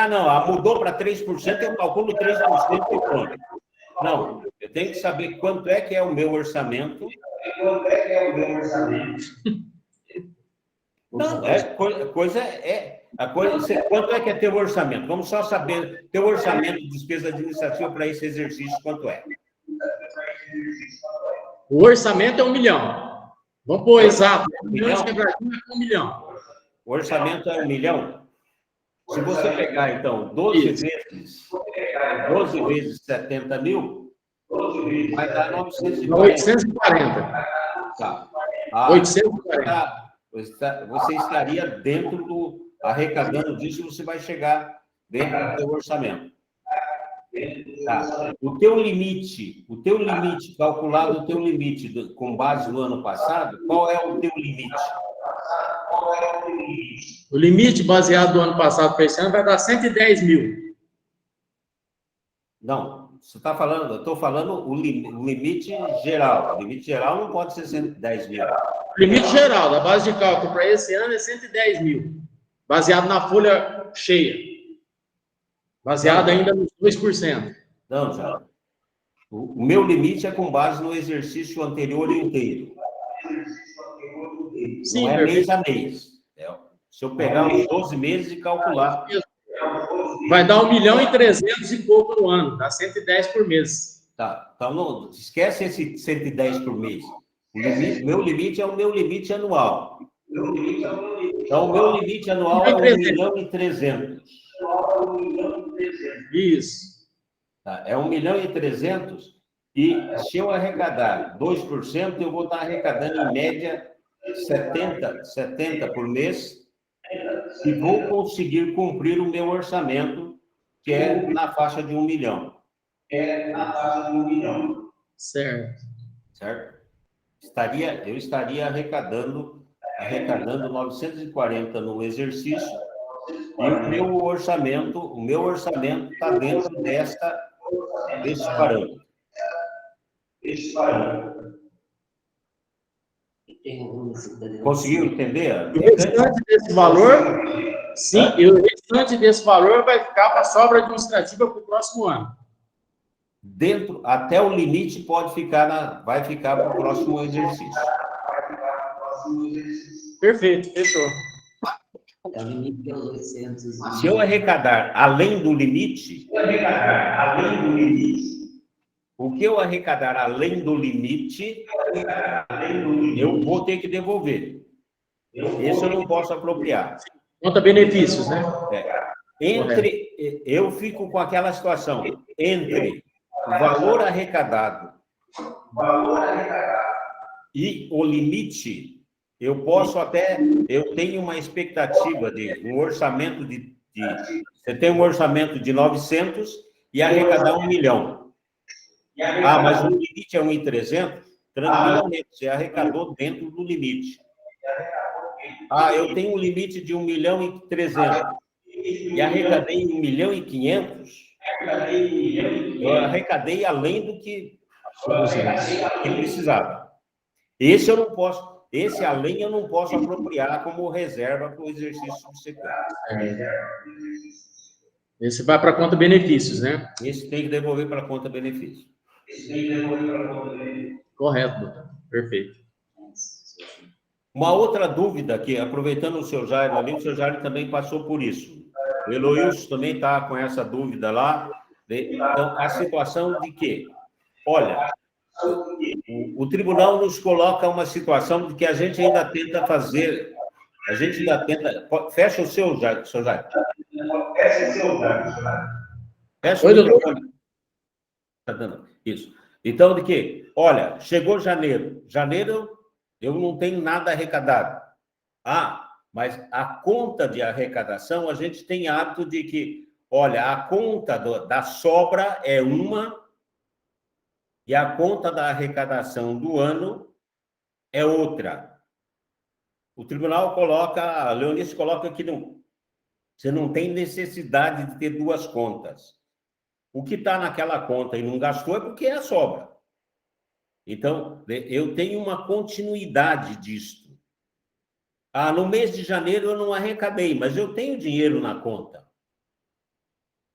mudou para 3%, eu calculo 3% e pronto. Não, eu tenho que saber quanto é que é o meu orçamento. Não, quanto é que é teu orçamento? Vamos só saber teu orçamento de despesa administrativa para esse exercício, quanto é? O orçamento é 1 milhão. Vamos pôr exato. 1 milhão de quebradinha é 1 milhão. O orçamento é 1 milhão? Se você pegar, então, 12 vezes 70 mil, vai dar 840. Tá. 840. Você estaria dentro arrecadando disso, você vai chegar dentro do teu orçamento. Tá. O teu limite, calculado o teu limite com base no ano passado, qual é o teu limite? O limite baseado do ano passado para esse ano vai dar 110 mil. Não, você está falando, eu estou falando o limite geral. O limite geral não pode ser 110 mil. O limite geral da base de cálculo para esse ano é 110 mil. Baseado na folha cheia. Baseado ainda nos 2%. Não, já. O meu limite é com base no exercício anterior inteiro. Sim, não é mês a mês. Se eu pegar uns 12 meses e calcular. Vai dar 1.300.000 e pouco no ano. Dá 110 por mês. Tá, então não, esquece esse 110 por mês. Meu limite é o meu limite anual. Então, o meu limite anual é 1.300.000. Isso. Tá? É 1.300.000 e se eu arrecadar 2%, eu vou estar arrecadando em média 70 por mês e vou conseguir cumprir o meu orçamento, que é na faixa de 1 milhão. Certo. Certo? Eu estaria arrecadando 940 no exercício e o meu orçamento está dentro desse parâmetro. Conseguiu entender? O restante desse valor, sim, e o restante desse valor vai ficar para a sobra administrativa para o próximo ano. Até o limite vai ficar para o próximo exercício. Perfeito, fechou. É o limite é 800. Se eu arrecadar além do limite, o que eu arrecadar além do limite, eu vou ter que devolver. Esse eu não posso apropriar. Conta benefícios, né? Eu fico com aquela situação, entre o valor arrecadado e o limite, eu tenho uma expectativa de um orçamento você tem um orçamento de 900 e arrecadar 1 milhão. Mas o limite é 1.300, tranquilamente, você arrecadou dentro do limite. Eu tenho um limite de 1.300.000 e arrecadei 1.500.000, eu arrecadei além do que precisava. Esse além eu não posso apropriar como reserva para o exercício subsequente. Esse vai para a conta benefícios, né? Esse tem que devolver para a conta benefício. Correto, doutor. Perfeito. Uma outra dúvida que, aproveitando o seu Jairo ali, o seu Jairo também passou por isso. O Eloilson também está com essa dúvida lá. Então, a situação de que, olha, o tribunal nos coloca uma situação de que a gente ainda tenta fazer, fecha o seu Jairo. Fecha o microfone. Tá dando. Isso. Então, de que, olha, chegou janeiro. Janeiro, eu não tenho nada arrecadado. Mas a conta de arrecadação, a gente tem hábito de que, olha, a conta da sobra é uma e a conta da arrecadação do ano é outra. O tribunal a Leonice coloca que você não tem necessidade de ter duas contas. O que está naquela conta e não gastou é porque é a sobra. Então, eu tenho uma continuidade disto. No mês de janeiro eu não arrecadei, mas eu tenho dinheiro na conta.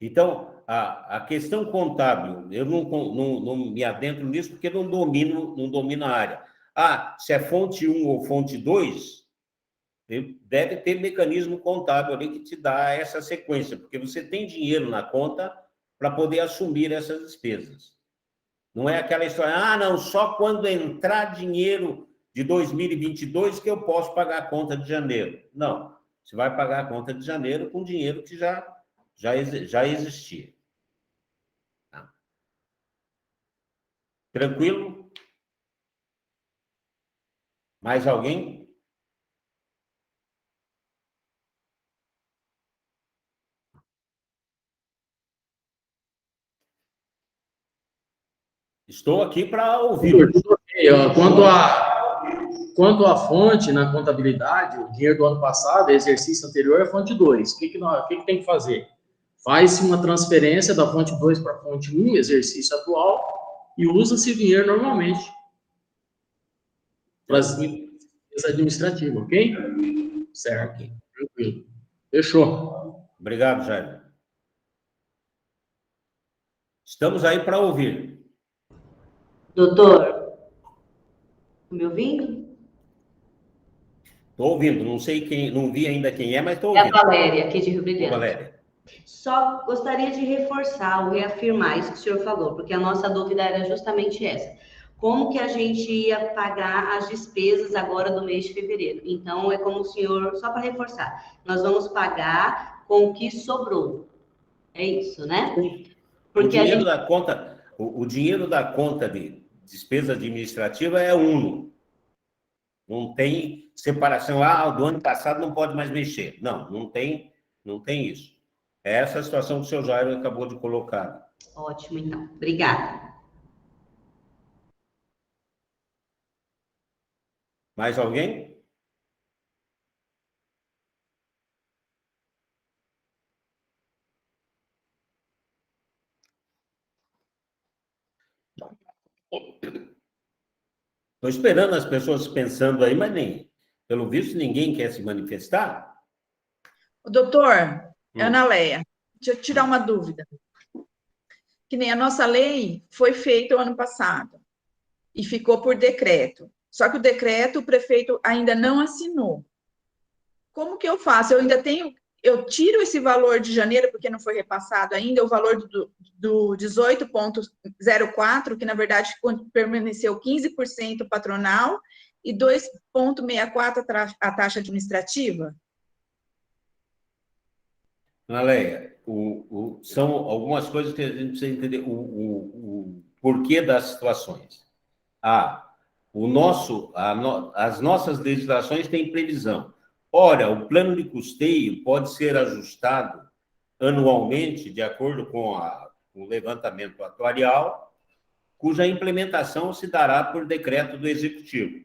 Então, a questão contábil, eu não me adentro nisso porque não domino a área. Se é fonte 1 ou fonte 2, deve ter mecanismo contábil ali que te dá essa sequência, porque você tem dinheiro na conta para poder assumir essas despesas. Não é aquela história, não, só quando entrar dinheiro de 2022 que eu posso pagar a conta de janeiro. Não, você vai pagar a conta de janeiro com dinheiro que já existia. Tá. Tranquilo? Mais alguém? Estou aqui para ouvir. Quanto à fonte na contabilidade, o dinheiro do ano passado, exercício anterior, é fonte 2. O que tem que fazer? Faz-se uma transferência da fonte 2 para a fonte 1, exercício atual, e usa-se o dinheiro normalmente para as despesas administrativas, ok? Certo. Tranquilo. Fechou. Obrigado, Jair. Estamos aí para ouvir. Doutor, me ouvindo? Estou ouvindo, não sei quem, não vi ainda quem é, mas estou ouvindo. É a Valéria, aqui de Rio Brilhante. Valéria. Só gostaria de reforçar ou reafirmar isso que o senhor falou, porque a nossa dúvida era justamente essa. Como que a gente ia pagar as despesas agora do mês de fevereiro? Então, é como o senhor, só para reforçar, nós vamos pagar com o que sobrou. É isso, né? O Porque a dinheiro gente... da conta, o dinheiro da conta de despesa administrativa é uno. Não tem separação, do ano passado não pode mais mexer. Não tem isso. É essa a situação que o seu Jairo acabou de colocar. Ótimo, então. Obrigada. Mais alguém? Estou esperando as pessoas pensando aí, mas nem, pelo visto, ninguém quer se manifestar. Doutor, Ana Leia, deixa eu tirar uma dúvida. Que nem a nossa lei foi feita o ano passado e ficou por decreto. Só que o decreto o prefeito ainda não assinou. Como que eu faço? Eu tiro esse valor de janeiro, porque não foi repassado ainda, o valor do 18,04, que na verdade permaneceu 15% patronal e 2,64 a taxa administrativa? Leia, são algumas coisas que a gente precisa entender o porquê das situações. As nossas legislações têm previsão. Ora, o plano de custeio pode ser ajustado anualmente, de acordo com o levantamento atuarial, cuja implementação se dará por decreto do Executivo.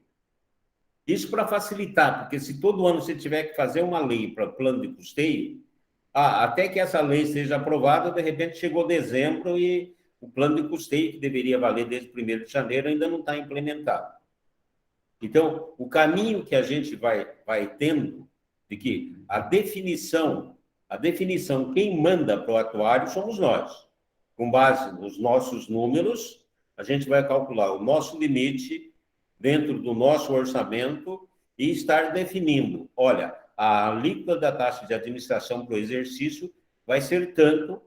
Isso para facilitar, porque se todo ano você tiver que fazer uma lei para plano de custeio, até que essa lei seja aprovada, de repente chegou dezembro e o plano de custeio, que deveria valer desde 1º de janeiro, ainda não está implementado. Então, o caminho que a gente vai tendo de que a definição, quem manda para o atuário somos nós. Com base nos nossos números, a gente vai calcular o nosso limite dentro do nosso orçamento e estar definindo, olha, a alíquota da taxa de administração para o exercício vai ser tanto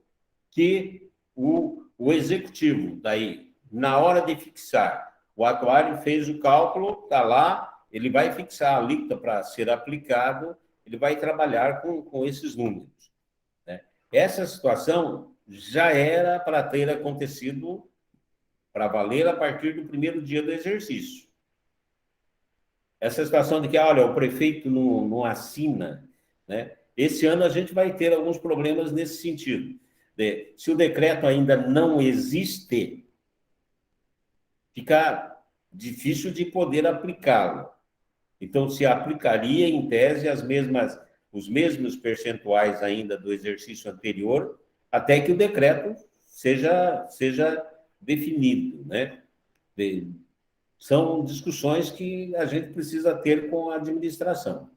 que o executivo, daí, na hora de fixar, o atuário fez o cálculo, está lá, ele vai fixar a alíquota para ser aplicado, ele vai trabalhar com esses números. Né? Essa situação já era para ter acontecido, para valer a partir do 1º dia do exercício. Essa situação de que, olha, o prefeito não assina, né? Esse ano a gente vai ter alguns problemas nesse sentido. Se o decreto ainda não existe, fica difícil de poder aplicá-lo. Então, se aplicaria, em tese, os mesmos percentuais ainda do exercício anterior, até que o decreto seja definido, né? São discussões que a gente precisa ter com a administração.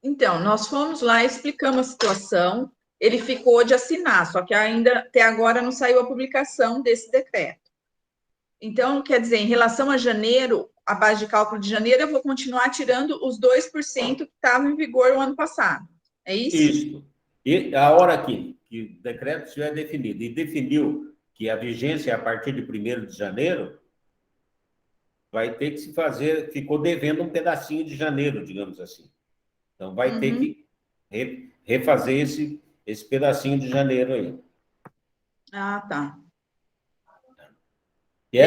Então, nós fomos lá, explicamos a situação, ele ficou de assinar, só que ainda até agora não saiu a publicação desse decreto. Então, quer dizer, em relação a janeiro, a base de cálculo de janeiro, eu vou continuar tirando os 2% que estavam em vigor o ano passado. É isso? Isso. E a hora que o decreto estiver definido e definiu que a vigência é a partir de 1º de janeiro, vai ter que se fazer, ficou devendo um pedacinho de janeiro, digamos assim. Então, vai ter que refazer esse pedacinho de janeiro aí. Ah, tá. E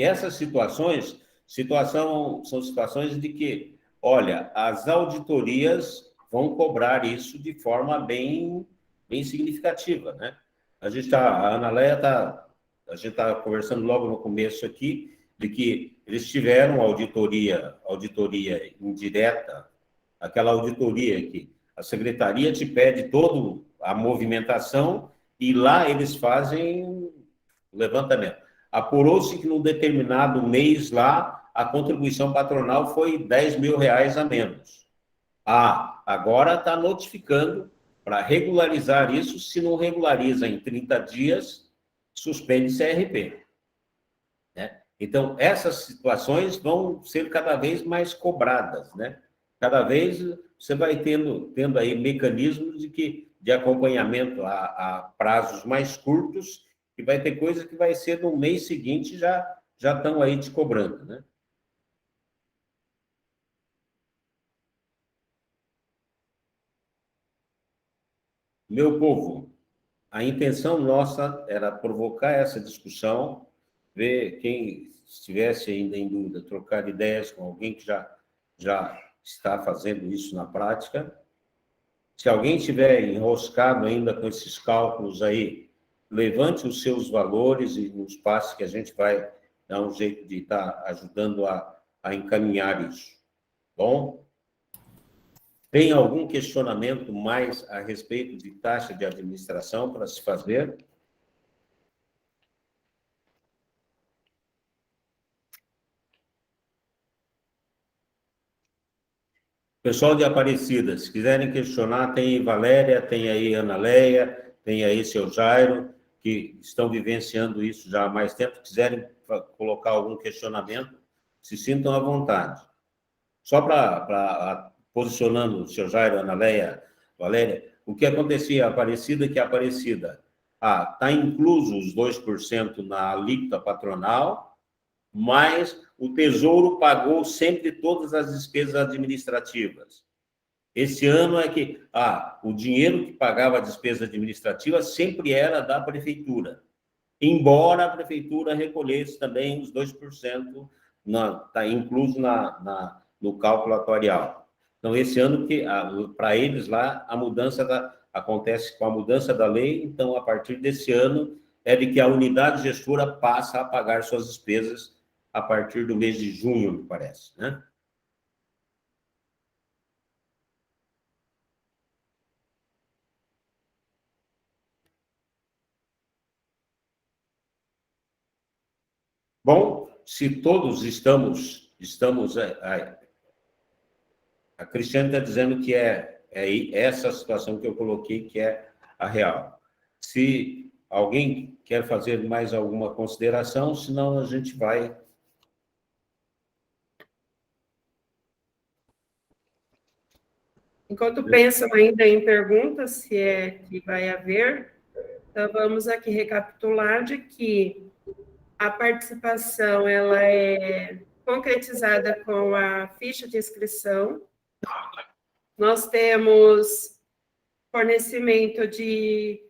essas situações são situações de que, olha, as auditorias vão cobrar isso de forma bem significativa, né? A Ana Leia a gente está conversando logo no começo aqui, de que eles tiveram auditoria indireta, aquela auditoria que a secretaria te pede toda a movimentação e lá eles fazem o levantamento. Apurou-se que num determinado mês lá, a contribuição patronal foi R$10 mil a menos. Agora está notificando para regularizar isso, se não regulariza em 30 dias, suspende CRP. Né? Então, essas situações vão ser cada vez mais cobradas, né? Cada vez você vai tendo aí mecanismos de acompanhamento a prazos mais curtos, e vai ter coisa que vai ser no mês seguinte, já estão aí te cobrando, né? Meu povo, a intenção nossa era provocar essa discussão, ver quem estivesse ainda em dúvida, trocar ideias com alguém que já está fazendo isso na prática. Se alguém estiver enroscado ainda com esses cálculos aí, levante os seus valores e nos passe que a gente vai dar um jeito de estar ajudando a encaminhar isso. Bom? Tem algum questionamento mais a respeito de taxa de administração para se fazer? Pessoal de Aparecida, se quiserem questionar, tem aí Valéria, tem aí Ana Leia, tem aí seu Jairo, que estão vivenciando isso já há mais tempo. Se quiserem colocar algum questionamento, se sintam à vontade. Só para posicionando o seu Jairo, Ana Leia, Valéria, o que acontecia Aparecida, que Aparecida está incluso os 2% na alíquota patronal, mas o Tesouro pagou sempre todas as despesas administrativas. Esse ano é que o dinheiro que pagava a despesa administrativa sempre era da prefeitura, embora a prefeitura recolhesse também os 2%, está incluso no cálculo atuarial. Então, esse ano, para eles lá, a mudança acontece com a mudança da lei, então, a partir desse ano, é de que a unidade gestora passa a pagar suas despesas a partir do mês de junho, me parece, né? Bom, se todos estamos a Cristiane está dizendo que é essa situação que eu coloquei que é a real. Se alguém quer fazer mais alguma consideração, senão a gente vai... Enquanto pensam ainda em perguntas, se é que vai haver, então vamos aqui recapitular de que a participação ela é concretizada com a ficha de inscrição. Nós temos fornecimento de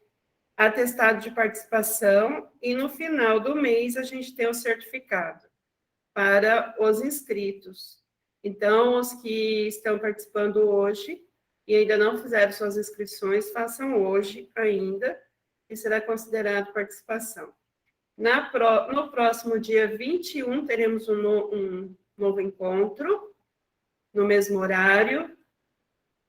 atestado de participação e no final do mês a gente tem o certificado para os inscritos. Então, os que estão participando hoje e ainda não fizeram suas inscrições, façam hoje ainda, e será considerado participação. No próximo dia 21, teremos um novo encontro, no mesmo horário,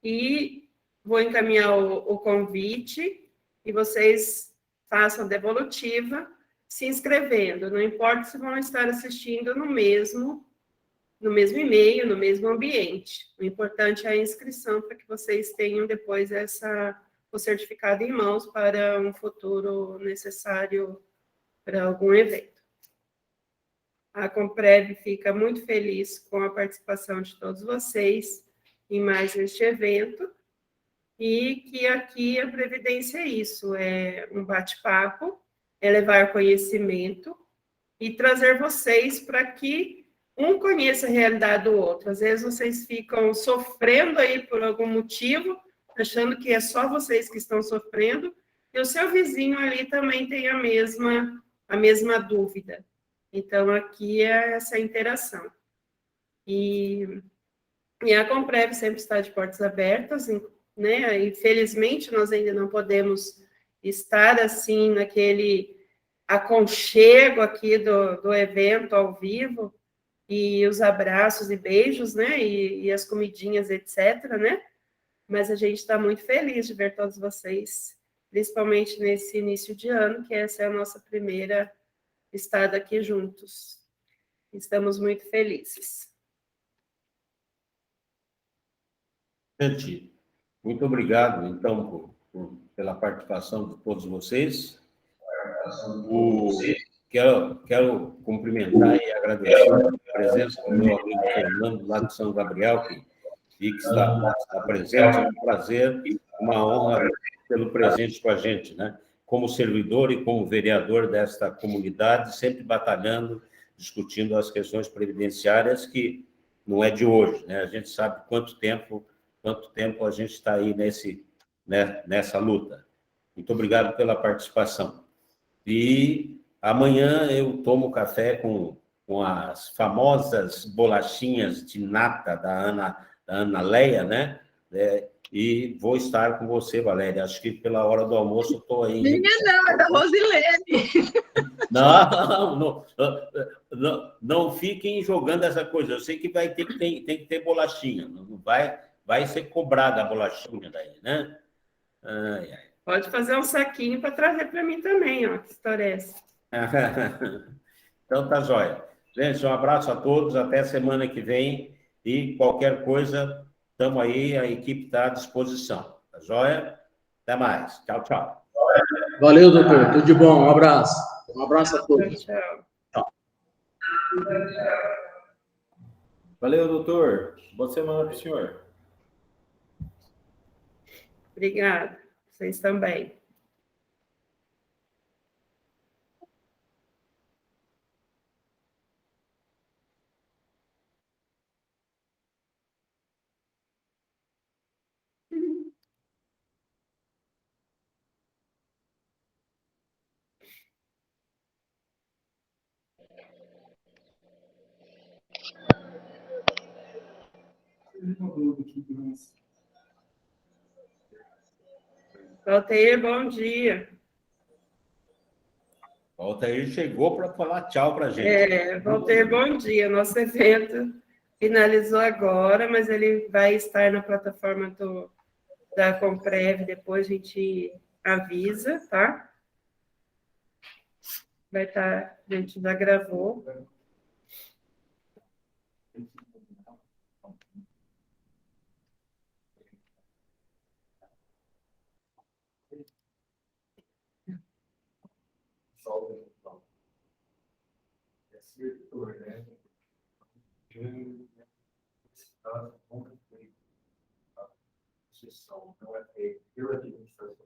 e vou encaminhar o convite, e vocês façam a devolutiva, se inscrevendo. Não importa se vão estar assistindo no mesmo e-mail, no mesmo ambiente. O importante é a inscrição, para que vocês tenham depois o certificado em mãos para um futuro necessário para algum evento. A Comprev fica muito feliz com a participação de todos vocês em mais este evento, e que aqui a Previdência é isso, é um bate-papo, é levar conhecimento e trazer vocês para que um conheça a realidade do outro. Às vezes vocês ficam sofrendo aí por algum motivo, achando que é só vocês que estão sofrendo, e o seu vizinho ali também tem a mesma dúvida. Então, aqui é essa interação. E a Comprev sempre está de portas abertas, né? Infelizmente, nós ainda não podemos estar assim naquele aconchego aqui do evento ao vivo, e os abraços e beijos, né? E as comidinhas, etc., né? Mas a gente está muito feliz de ver todos vocês, principalmente nesse início de ano, que essa é a nossa primeira estada aqui juntos. Estamos muito felizes. Gente, muito obrigado, então, pela participação de todos vocês. Quero cumprimentar e agradecer a presença do meu amigo Fernando, lá de São Gabriel, que e que está presente. É um prazer, uma honra pelo presente com a gente, né? Como servidor e como vereador desta comunidade, sempre batalhando, discutindo as questões previdenciárias, que não é de hoje, né? A gente sabe quanto tempo a gente está aí nessa luta. Muito obrigado pela participação. E amanhã eu tomo café com as famosas bolachinhas de nata da Ana Leia, né? E vou estar com você, Valéria. Acho que pela hora do almoço eu estou aí. Minha não, é da Rosilene. Não fiquem jogando essa coisa. Eu sei que tem que ter bolachinha. Não vai ser cobrada a bolachinha daí, né? Ai, ai. Pode fazer um saquinho para trazer para mim também, ó. Que história é essa? Então, tá jóia. Gente, um abraço a todos, até semana que vem, e qualquer coisa, estamos aí, a equipe está à disposição. Tá jóia? Até mais. Tchau, tchau. Valeu, doutor. Tudo de bom. Um abraço. Um abraço a todos. Tchau. Valeu, doutor. Boa semana para o senhor. Obrigada. Vocês também. Valteir, bom dia. O Altair chegou para falar tchau para a gente. Valteir, bom dia. Nosso evento finalizou agora, mas ele vai estar na plataforma da Comprev, depois a gente avisa, tá? Vai estar, a gente já gravou. Não é feito pela administração